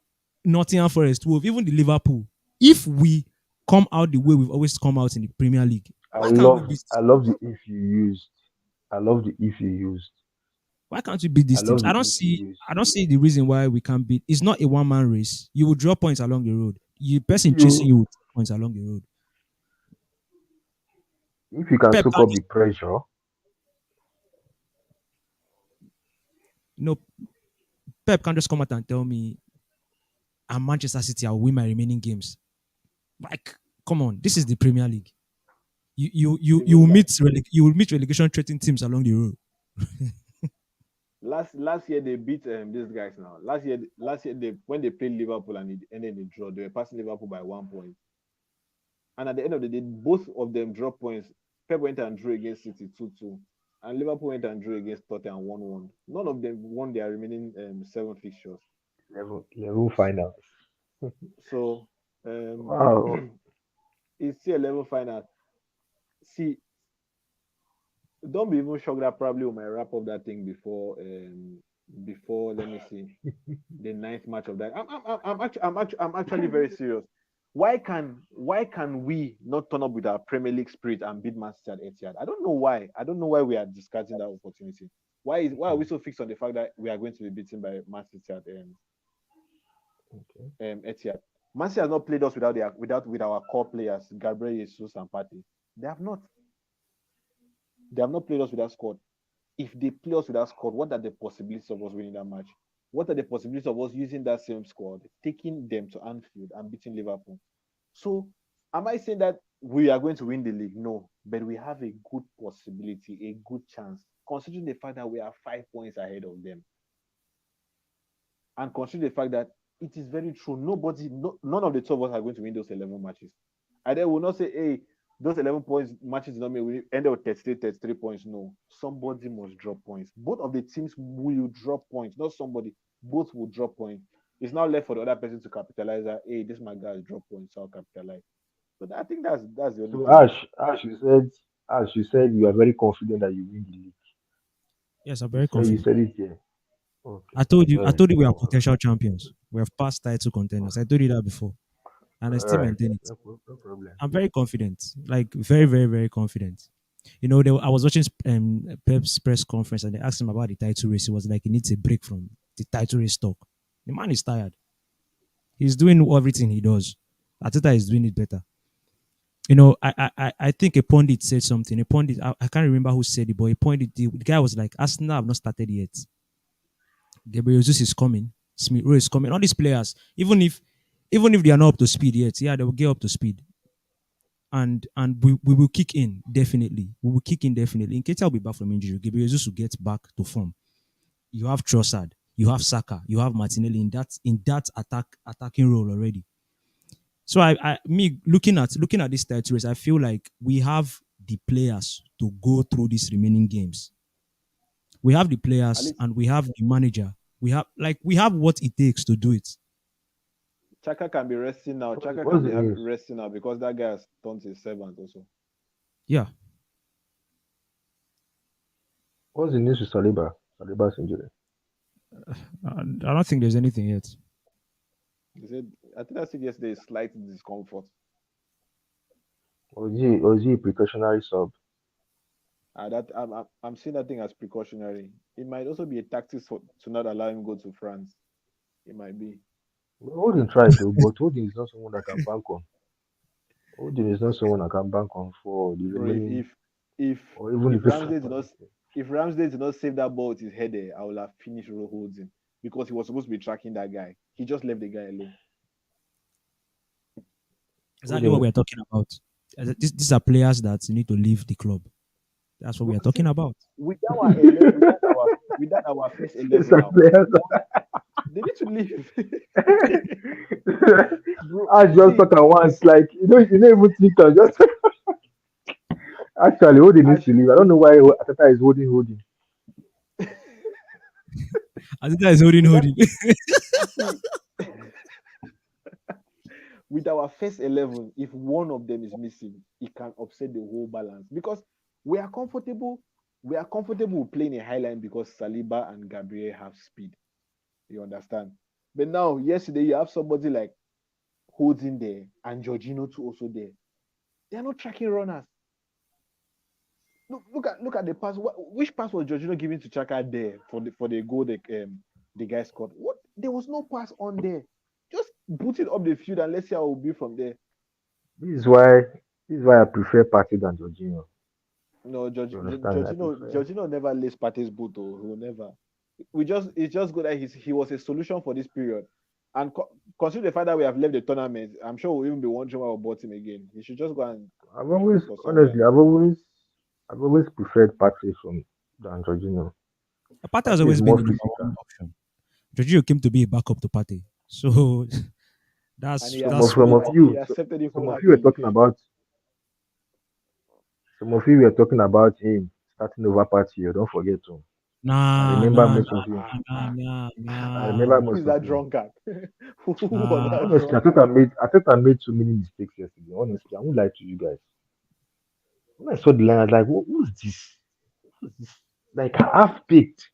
Nottingham Forest, Wolves, even the Liverpool? If we come out the way we've always come out in the Premier League, why can't we beat? I love the if you used. I love the if you used. Why can't we beat I these teams? love the if you used. I don't see the reason why we can't beat. It's not a one man race. You will draw points along the road. You If person chasing you you with points along the road. if you can Pep soak can't up the just pressure, you know Pep can't just come out and tell me I'm Manchester City. I'll win my remaining games. Like, come on, this is the Premier League. You Even will meet you will meet relegation threatening teams along the road. last year they beat these guys now. Last year they when they played Liverpool and it ended in a draw, they were passing Liverpool by 1 point. And at the end of the day, both of them dropped points. Pep went and drew against City 2-2. And Liverpool went and drew against Tottenham 1-1. None of them won their remaining seven fixtures. level finals. So um, Wow. it's still a level final. See, don't be even shocked that probably we might wrap up that thing before let me see the ninth match of that. I'm actually very serious. Why can we not turn up with our Premier League spirit and beat Man City at Etihad? I don't know why. I don't know why we are discarding that opportunity. Why are we so fixed on the fact that we are going to be beaten by Man City at Okay. Etihad? Man City has not played us with our core players, Gabriel Jesus and Partey. They have not. They have not played us with that squad. If they play us with that squad, what are the possibilities of us winning that match? What are the possibilities of us using that same squad, taking them to Anfield and beating Liverpool? So, am I saying that we are going to win the league? No, but we have a good possibility, a good chance, considering the fact that we are 5 points ahead of them. and consider the fact that it is very true. None of the two of us are going to win those 11 matches. And then we'll not say, hey, those 11 points matches did not mean we end up with 33 points. No, somebody must drop points. Both of the teams will drop points, not somebody. Both will drop points. It's now left for the other person to capitalize that, hey, this my guy drop points, so I'll capitalize. But I think that's the only So thing. Ash, you said you are very confident that you win the league. Yes, I'm You very said you confident. said it here. Okay, I fair told you enough. we are potential champions. We have past title contenders. I told you that before, and I All still right, maintain it. no problem. I'm very confident, like very, very, very confident. I was watching Pep's press conference, and they asked him about the title race. He was like, he needs a break from the title race talk. The man is tired. He's doing everything he does. Arteta is doing it better. I think a pundit said something. A pundit, I can't remember who said it, but a pundit, the guy was like, Arsenal have not started yet. Gabriel Jesus is coming. Smith Rowe is coming. All these players, even if they are not up to speed yet, yeah, they will get up to speed. And we will kick in definitely. We will kick in definitely. Nketiah will be back from injury. Gabriel Jesus will get back to form. You have Trossard, you have Saka, you have Martinelli in that attacking role already. So me looking at this title race, I feel like we have the players to go through these remaining games. We have the At players least and we have the manager. We have what it takes to do it. Chaka can be resting now. Chaka can What's be the news? resting now because that guy has turned his servant also. Yeah. What's the news with Saliba? Saliba's injury. I don't think there's anything yet. He said, I think I said yesterday, slight discomfort. Was he a precautionary sub? I'm seeing that thing as precautionary. It might also be a tactic to not allow him go to France. It might be. Well, Odin tried to, but Odin is not someone that can bank on. Odin is not someone I can bank on for the Bro, remaining, if or even if if he Ramsdale starts did on not this thing. if Ramsdale did not save that ball with his head there, I would have finished holding because he was supposed to be tracking that guy. He just left the guy alone. Exactly what Odin, we are talking about. These are players that need to leave the club. That's what we Bro, are see, talking about. with our 11, with that our first it's 11 a now, player. they need to leave. Bro, I just see, talk at once, like you don't even think of just actually Odin needs Ash, to leave. I don't know why Ateta is holding. Azita is holding, with that, holding. see, with our first 11, if one of them is missing, it can upset the whole balance because we are comfortable. We are comfortable playing a high line because Saliba and Gabriel have speed. You understand? But now, yesterday, you have somebody like holding there and Jorginho too also there. They are not tracking runners. Look at the pass. Which pass was Jorginho giving to Chaka there for the goal the guy scored? What? There was no pass on there. Just put it up the field and let's see how it will be from there. This is why this is why I prefer Party than Jorginho. No, You understand? I prefer. Jorginho never lays Partey's boot. He will never. It's just good that he was a solution for this period. And consider the fact that we have left the tournament, I'm sure we'll even be wondering why we bought him again. He should just go and I've always look for somewhere. honestly I've always preferred Party from than Jorginho. Partey has Party is always been more the number physical. one option. Jorginho came to be a backup to Partey. So And that's he Some of that's some accepted what of it. He you accepted it some of you were wholeheartedly. talking about some of you were talking about him starting over Party. Don't forget to. I nah remember nah most nah of you. nah nah I remember nah Who is most of that you. drunkard? Who was nah. that Honestly, drunkard? I thought I made so many mistakes yesterday. Honestly, I won't lie to you guys. When I saw the line, I was like, who's this? Who's this? Like half baked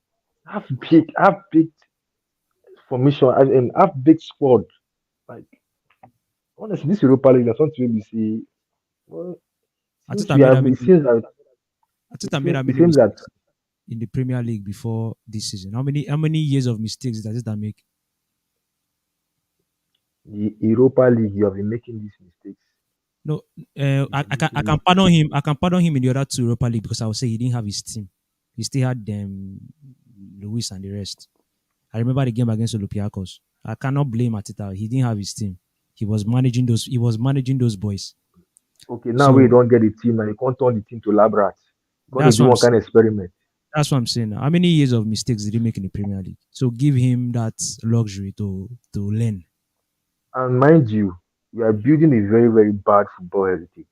formation and half baked squad. Like honestly, this Europa League, that's something we see. Well, since Arteta we made have, that many Arteta made that it many seems that mistakes in the Premier League before this season. How many years of mistakes did Arteta make? the Europa League, you have been making these mistakes. No, You I have been can I making can these pardon mistakes. him. I can pardon him in the other two Europa League because I would say he didn't have his team. He still had them, Luis and the rest. I remember the game against Olympiacos. I cannot blame Atita. He didn't have his team. He was managing those. He was managing those boys. Okay, now we So don't get the team and you can't turn the team to lab rats. Gonna that's do what I'm one kind of saying. experiment. That's what I'm saying. How many years of mistakes did he make in the Premier League? So give him that luxury to learn. And mind you, we are building a very, very bad football heritage.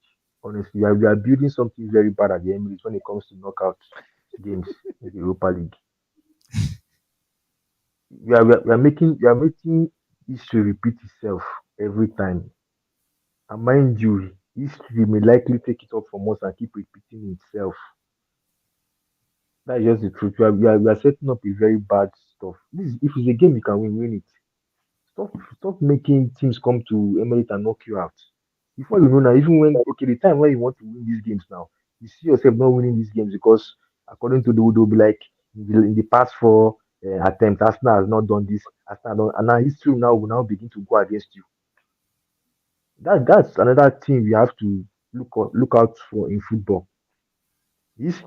Honestly, we are building something very bad at the Emirates when it comes to knockout games in the Europa League. We are making history repeat itself every time. And mind you, history may likely take it up from us and keep repeating itself. That's just the truth. We are setting up a very bad stuff. If it's a game you can win, win it. Stop making teams come to Emirates and knock you out. Before you know now, even when okay, the time when you want to win these games now, you see yourself not winning these games because according to the they'll be like in the past four attempts, Arsenal has not done this, Arsenal done, and now history now will now begin to go against you. That's another thing we have to look out for in football.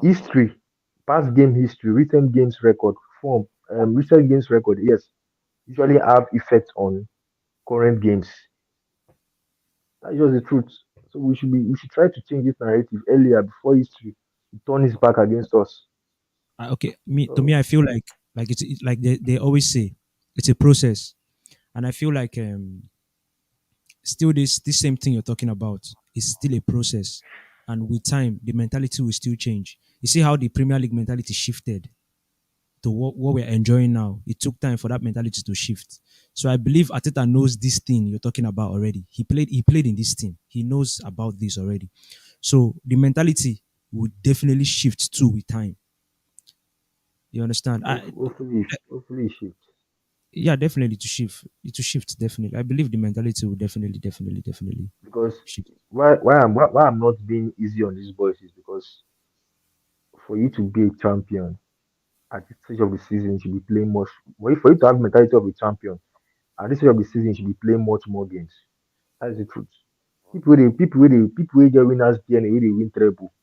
History, past game history, recent games record, form, recent games record, yes, usually have effect on current games. That's just the truth. So we should try to change this narrative earlier before history turn its back against us. Okay, me to me, So I feel like it's like they always say, it's a process, and I feel like still this same thing you're talking about is still a process, and with time the mentality will still change. You see how the Premier League mentality shifted to what we're enjoying now. It took time for that mentality to shift. So I believe Arteta knows this thing you're talking about already. He played in this team. He knows about this already. So the mentality would definitely shift too with time. You understand? hopefully it shifts Yeah, definitely to shift definitely. I believe the mentality will definitely because shift. why I'm not being easy on these boys is because for you to be a champion at this stage of the season, you should be playing much. For you to have the mentality of a champion at this stage of the season, you should be playing much more games. That's the truth. People will get winners DNA, wey dey win treble.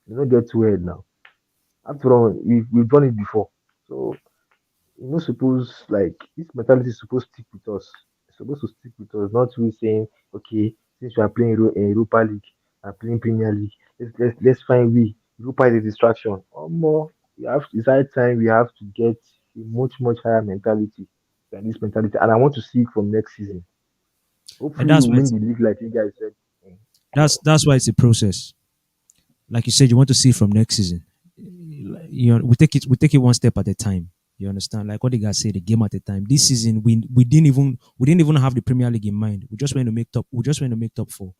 They don't get too ahead now. After all, we've done it before. So you know, suppose like this mentality is supposed to stick with us. It's supposed to stick with us, not we saying, okay, since we are playing Europa League and playing Premier League, let's find we Europa is a distraction. Or more, it's high time we have to get a much higher mentality than this mentality, and I want to see it from next season. And Hopefully, we that's why win the league like you guys said. Mm. So that's why it's a process. Like you said, you want to see it from next season. You know, we take it one step at a time. You understand? Like what the guys say, the game at a time. This season, we didn't even have the Premier League in mind. We just went to make top. We just went to make top four,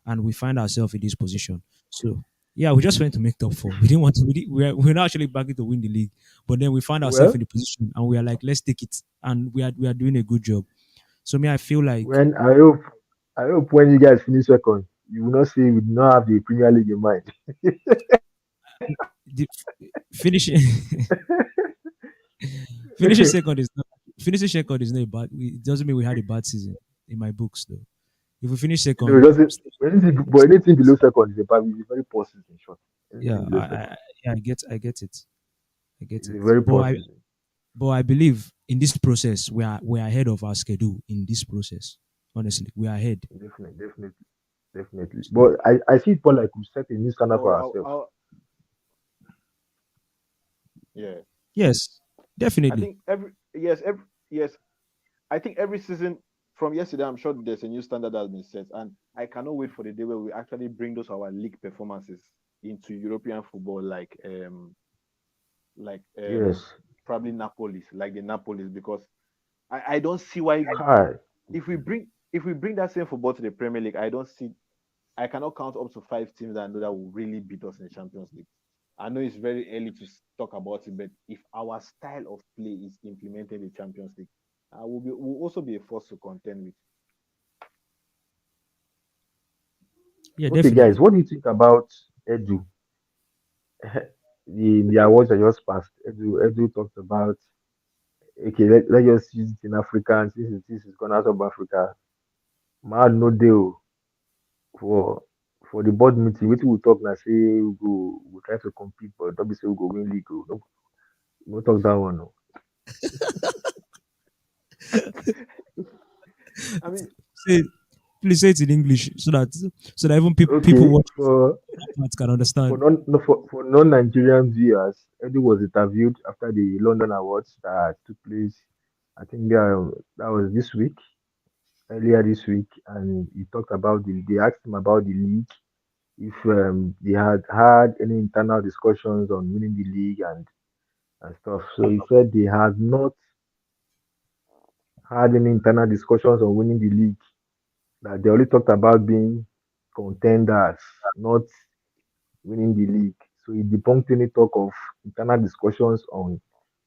and we find ourselves in this position. So yeah, we just went to make top four. We didn't want to. We're not actually backing to win the league, but then we found ourselves well, in the position, and we are like, let's take it, and we are doing a good job. So me, I feel like when I hope when you guys finish second, you will not say we do not have the Premier League in mind. the finishing finishing second is not a bad. It doesn't mean we had a bad season in my books though. If we finish No, it second, doesn't. But anything below second is a very poor season. Short. yeah, Anything below second yeah, I get it, I get is it. a very But poor I season. but I believe in this process we are ahead of our schedule in this process. Honestly, we are ahead. Definitely. So But I see it more like we set a new standard for Oh, ourselves. yeah. yes, I definitely. think yes. I think every season from yesterday, I'm sure there's a new standard that has been set, and I cannot wait for the day where we actually bring those our league performances into European football, like Yes. probably Napolis, like the Napolis, because I don't see why Hi. if we bring that same football to the Premier League, I cannot count up to 5 teams that I know that will really beat us in the Champions League. I know it's very early to talk about it, but if our style of play is implemented in the Champions League, we'll also be a force to contend with. Yeah, Okay, guys, definitely. what do you think about Edu? The awards that just passed. Edu talked about okay, let's just use it in Africa since this is gone out of Africa. Man, no deal for the board meeting. Wetin we talk now say we go try to compete, but don't be say we go win league. Oh. No talk that one. No. I mean, See, Please say it in English so that even people Okay, watch that part can understand. for non-Nigerian viewers, Eddie was interviewed after the London Awards that took place. I think that was this week, earlier this week, and he talked about They asked him about the league, if they had any internal discussions on winning the league and stuff. So he said they had not had any internal discussions on winning the league. That they only talked about being contenders, not winning the league. So he debunked any talk of internal discussions on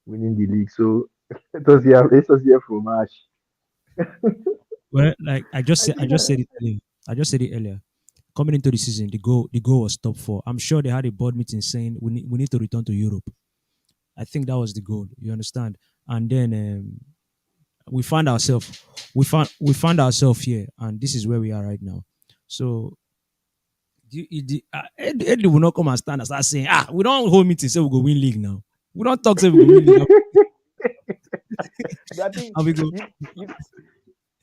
winning the league. So let us hear from Ash. Well, like I I think just said it earlier. I just said it earlier. Coming into the season, the goal was top four. I'm sure they had a board meeting saying we need to return to Europe. I think that was the goal. You understand? And then we found ourselves we found ourselves here, and this is where we are right now. So Eddie will not come and stand and start saying, we don't hold meeting, say we go win league now. We don't talk, say we go win league. But I think And we go, you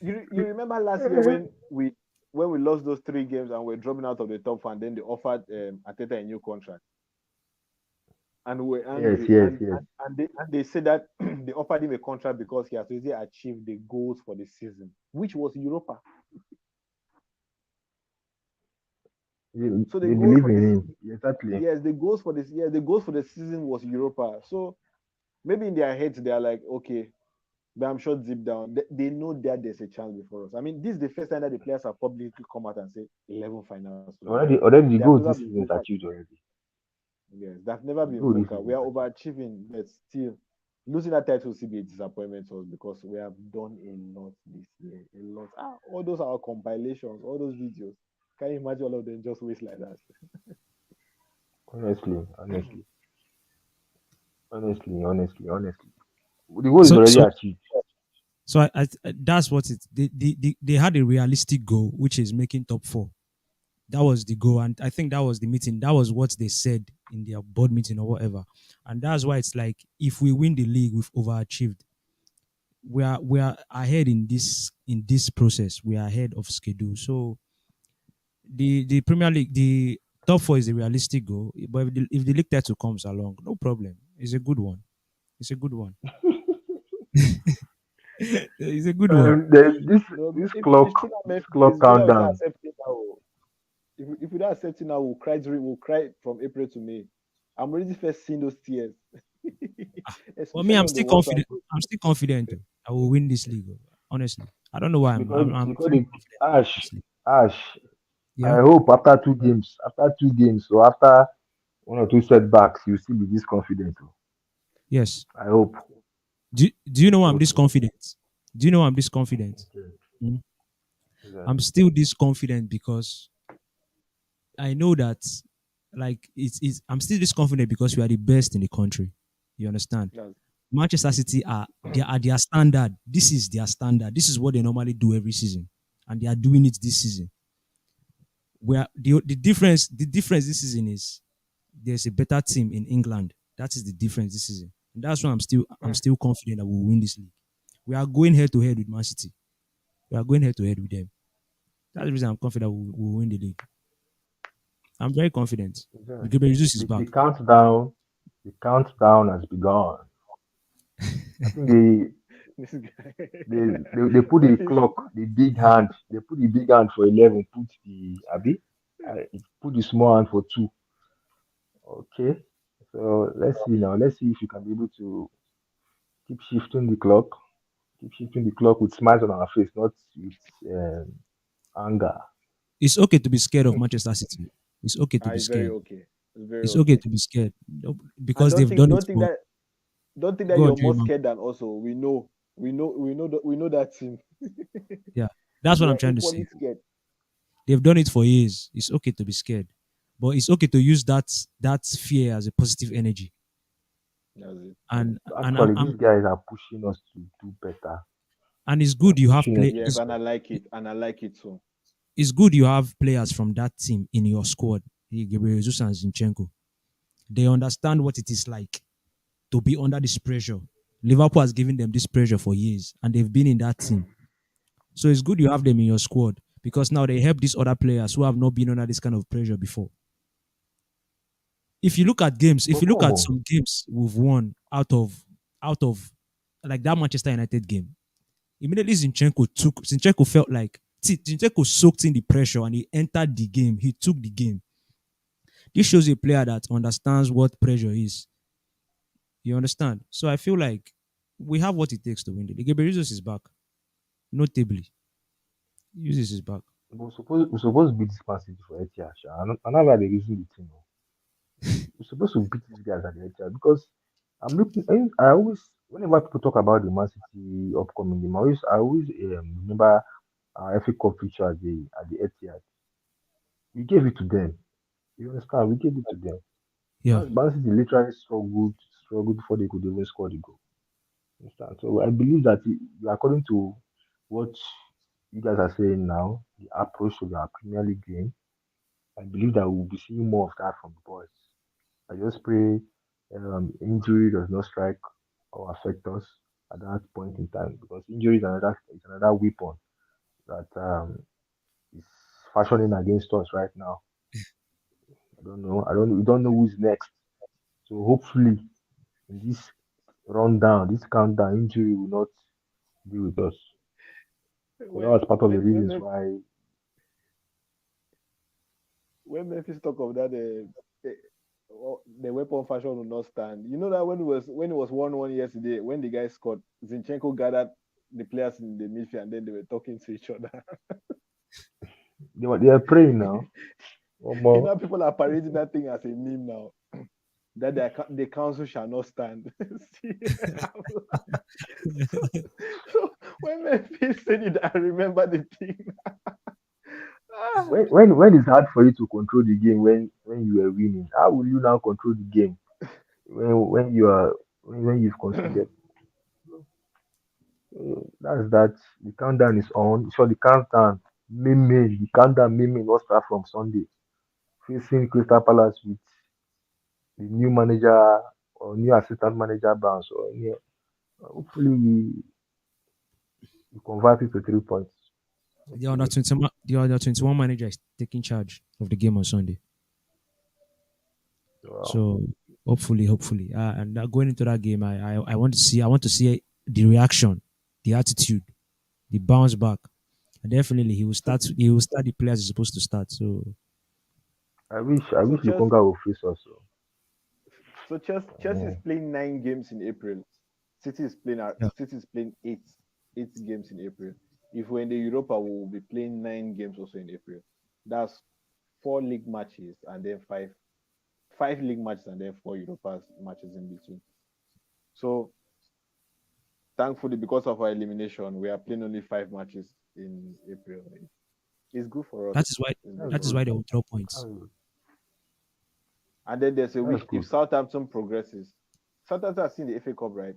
you you remember last year when we lost those three games and we're dropping out of the top four, and then they offered Arteta a new contract, and we were yes, angry, yes, and yes. they said that they offered him a contract because he has already achieved the goals for the season, which was Europa. So the They goals believe for in this, him. Exactly. yes, the goals for the season was Europa. So maybe in their heads they are like, okay, but I'm sure deep down they know that there's a chance before us. I mean, this is the first time that the players have publicly come out and say 11 finals to go. Already the They have goal never this been season is vocal. achieved already. Yes, they've never The been goal this vocal. season We is are achieved. overachieving, but still losing that title will still be a disappointment to us because we have done a lot this year. A lot. All those are our compilations, all those videos. Can you imagine all of them just waste like that? Honestly, honestly. The goal is so already so achieved. so that's what it they had a realistic goal, which is making top four. That was the goal, and I think that was the meeting. That was what they said in their board meeting or whatever, and that's why it's like if we win the league, we've overachieved. We are ahead in this process. We are ahead of schedule. So the Premier League, the top four is a realistic goal. But if the league title comes along, no problem. It's a good one. It's a good one. It's a good one. There's this No, this if clock it's still not this Memphis, clock Villa will not countdown. accept it now. Oh. If we don't accept it now, we'll cry from April to May. I'm already first seeing those tears, For me, especially I'm on the still WhatsApp confident. group. I'm still confident. I will win this league. Honestly, I don't know why. I'm Because very confident about Ash this league. Ash, Yeah. I hope after 2 games, so after one or two setbacks, you still be this confident. Oh. Yes. I hope. Do you know why I I'm hope this so. confident? Do you know why I'm this confident? Okay. Mm. I'm Exactly. still this confident because I know that, like, I'm still this confident because we are the best in the country. You understand? That's, Manchester City are their standard. This is their standard. This is what they normally do every season, and they are doing it this season. Where the difference this season is there's a better team in England. That is the difference this season, and that's why I'm still confident that we'll win this league. We are going head to head with Man City. We are going head to head with them. That's the reason I'm confident we'll win the league. I'm very confident. Exactly. Gabriel Jesus is The, back. the countdown, the countdown has begun. I think this guy. they put the Memphis, clock, the big hand. They put the big hand for 11. Put the Abi. Put the small hand for 2. Okay. So let's see now. Let's see if you can be able to keep shifting the clock. Keep shifting the clock with smiles on our face, not with anger. It's okay to be scared of Manchester City. It's okay to be it's very scared. okay. It's very It's okay okay. to be scared. No, And because they've done it for. don't think that Go on, you're more Dreamer. scared than us. Oh. We know that team. Yeah, that's what We I'm are trying to equally say. scared. They've done it for years. It's okay to be scared, but it's okay to use that fear as a positive energy. That's it. And Actually, these guys are pushing us to do better. it's They are good you have pushing us play. to Yes, do It's, and I better. like it. And I like it too. it's good you have players from that team in your squad. Gabriel Jesus and Zinchenko. They understand what it is like to be under this pressure. Liverpool has given them this pressure for years, and they've been in that team. So it's good you have them in your squad because now they help these other players who have not been under this kind of pressure before. If you look at games, if But you look come at on. some games we've won out of like that Manchester United game, immediately Zinchenko felt like Zinchenko soaked in the pressure and he entered the game. He took the game. This shows a player that understands what pressure is. You understand? So I feel like we have what it takes to win the league. Gabriel is back, notably. Uses his back. We're supposed to beat this Man City for Etihad. Sha. I know why they're using the team. Oh. We're supposed to beat these guys at the Etihad because I'm looking. I always, whenever people talk about the Man City upcoming game, I always remember our FA Cup fixture at the Etihad. We gave it to them. You understand? We gave it to them. Yeah. Man City literally struggled before they could even score the goal. Understand? So I believe that according to what you guys are saying now, the approach to the Premier League game, I believe that we'll be seeing more of that from the boys. I just pray injury does not strike or affect us at that point in time because injury is another weapon that is fashioning against us right now. I don't know. We don't know who's next. So hopefully in this rundown, this countdown, injury will not be with us. So that when was part of the when when reasons Mem- why. when Memphis talk of that, the weapon fashion will not stand. You know that when it was 1-1 yesterday, when the guy scored, Zinchenko gathered the players in the midfield and then they were talking to each other. They are praying now. One more. People are parading that thing as a meme now. That the council shall not stand. See, so, so when Memphis said it, I remember the thing. Ah, When it's hard for you to control the game when you are winning, how will you now control the game when you are when you've conceded? That's that. The countdown is on. So the countdown may not start from Sunday. Facing Crystal Palace with the new manager or new assistant manager bounce or yeah, hopefully we convert it to 3 points. The under Hopefully. 21 manager is taking charge of the game on Sunday. Wow. So hopefully, and going into that game, I want to see the reaction, the attitude, the bounce back. And definitely, he will so start. He will start the players he's supposed to start. So I wish Chelsea, Lukonga would face us. So, Chelsea is playing 9 games in April. yeah, City is playing eight games in April. If we're in the Europa, we will be playing 9 games also in April. That's 4 league matches and then five league matches and then 4 Europa matches in between. So thankfully, because of our elimination, we are playing only 5 matches in April. It's good for us. that is why It's good that's that is for good. why us. they will draw points. That's good. And then there's a That's week good. if Southampton progresses. Southampton has seen the FA Cup, right?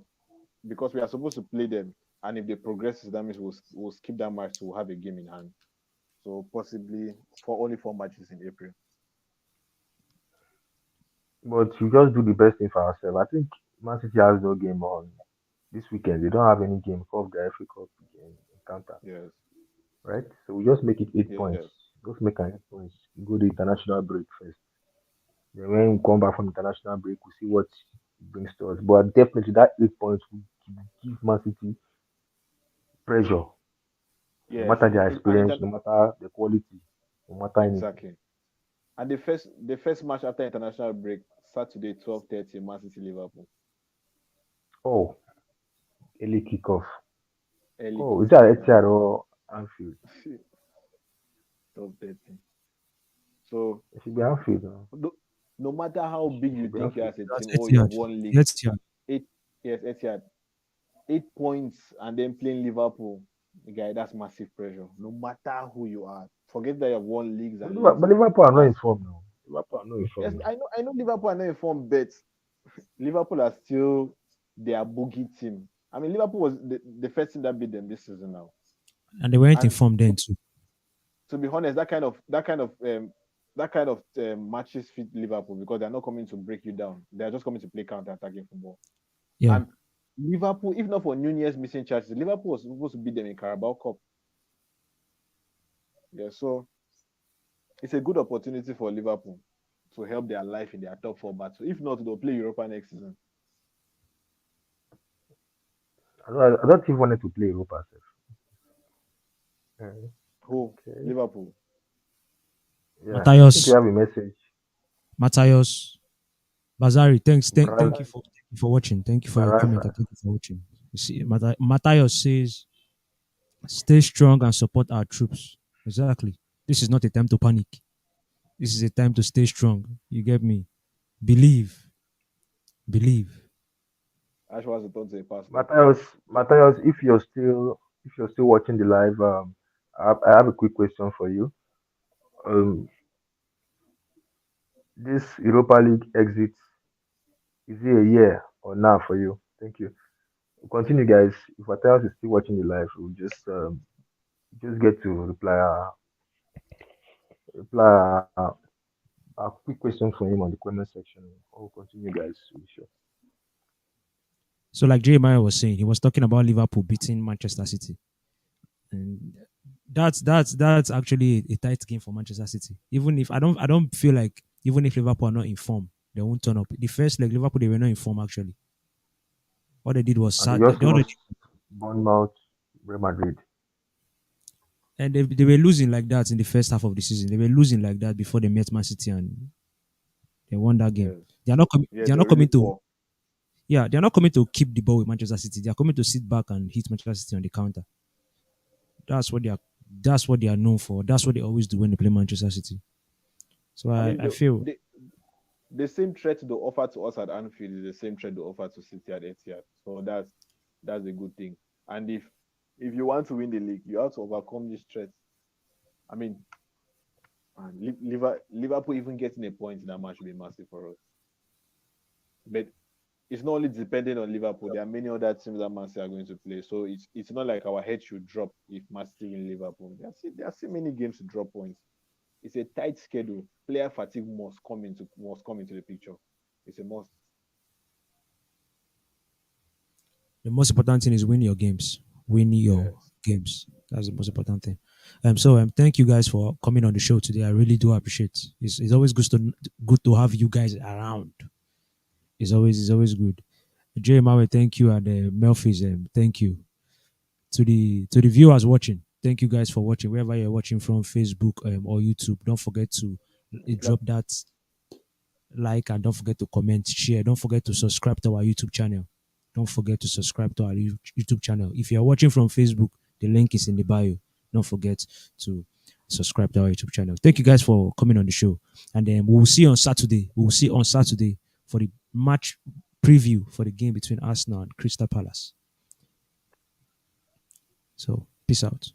Because we are supposed to play them. And if they progress, that means we'll skip that match to have a game in hand. So possibly for only 4 matches in April. But we just do the best thing for ourselves. I think Man City has no game on this weekend. They don't have any game of the FA Cup game encounter, Yes. right? So we just make it eight Yes. points. Just make an 8 points. Go the international break first. Then when we come back from international break, we see what it brings to us. But definitely that 8 points will give Man City pressure, no Yes. matter their experience, no matter the quality, no matter anything. Exactly. And the first match after international break, Saturday 12:30, Man City Liverpool. Oh, early kickoff. Early Oh, is that kickoff, Etihad man. or Anfield? 12:30. So It should be Anfield. No? no, no matter how big It you should be think you are Anfield. as a That's team, oh, you have Etihad. won The league, Etihad. eight yes, Etihad, 8 points and then playing Liverpool, guy, that's massive pressure. No matter who you are, forget that you have won leagues But and Liverpool, leagues. but Liverpool are not That's informed now. Liverpool are not yes, informed now. I know Liverpool are not informed, but Liverpool are still their boogie team. I mean, Liverpool was the first team that beat them this season now. And they weren't And informed then too. to be honest, that kind of matches fit Liverpool because they're not coming to break you down. They're just coming to play counter-attacking football. Yeah. And Liverpool, if not for Nunez missing chances, Liverpool was supposed to beat them in Carabao Cup. Yeah, so it's a good opportunity for Liverpool to help their life in their top four battle. If not, they'll play Europa next season. I don't even wanted to play Europa. Sef. Who? Okay. Liverpool. Yeah, I think we Matthias, have a message. Matthias, Bazari, thank Baraza, thank you for watching. Thank you for your comment Baraza. and thank you for watching. You see, Matthias says, stay strong and support our troops. Exactly. This is not a time to panic. This is a time to stay strong. You get me? Believe. Believe. Ash was a thought to a pastor. Matthias, if you're still watching the live, I have a quick question for you. Um, this Europa League exit, is it a year or now for you? Thank you. We'll continue, guys. If Matthias is still watching the live, we'll just get to reply a quick question for him on the comment section. We'll continue, guys. We'll sure. So, like Jeremiah was saying, he was talking about Liverpool beating Manchester City. And that's actually a tight game for Manchester City. Even if I don't feel like even if Liverpool are not in form, they won't turn up. The first leg, Liverpool they were not in form actually. All they did was And they sad. just All they lost did, Bournemouth, Real Madrid. and they were losing like that in the first half of the season. They were losing like that before they met Man City and they won that game. Yes. They are not coming. Yeah, They are they're not really coming to. poor. Yeah, they are not coming to keep the ball with Manchester City. They are coming to sit back and hit Manchester City on the counter. That's what they are. That's what they are known for. That's what they always do when they play Manchester City. So I I, mean, I feel the same threat they offer to us at Anfield is the same threat they offer to City at Etihad. So that's a good thing. And if you want to win the league, you have to overcome this threat. I mean, Liverpool even getting a point in that match will be massive for us. But it's not only dependent on Liverpool. There are many other teams that Man City are going to play. So it's not like our head should drop if Man City in Liverpool. There are still many games to drop points. It's a tight schedule. Player fatigue must come into the picture. It's a must. the most important thing is win your games. Win your Yes. games. That's the most important thing. Thank you guys for coming on the show today. I really do appreciate. It's always good to have you guys around. It's always good. Jay Mawe, thank you, and Melfi's, thank you to the viewers watching. Thank you guys for watching wherever you're watching from, Facebook or YouTube. Don't forget to drop that like and don't forget to comment, share. Don't forget to subscribe to our YouTube channel. Don't forget to subscribe to our YouTube channel. If you're watching from Facebook, the link is in the bio. Don't forget to subscribe to our YouTube channel. Thank you guys for coming on the show. And then we will see on Saturday. We will see on Saturday for the match preview for the game between Arsenal and Crystal Palace. So, peace out.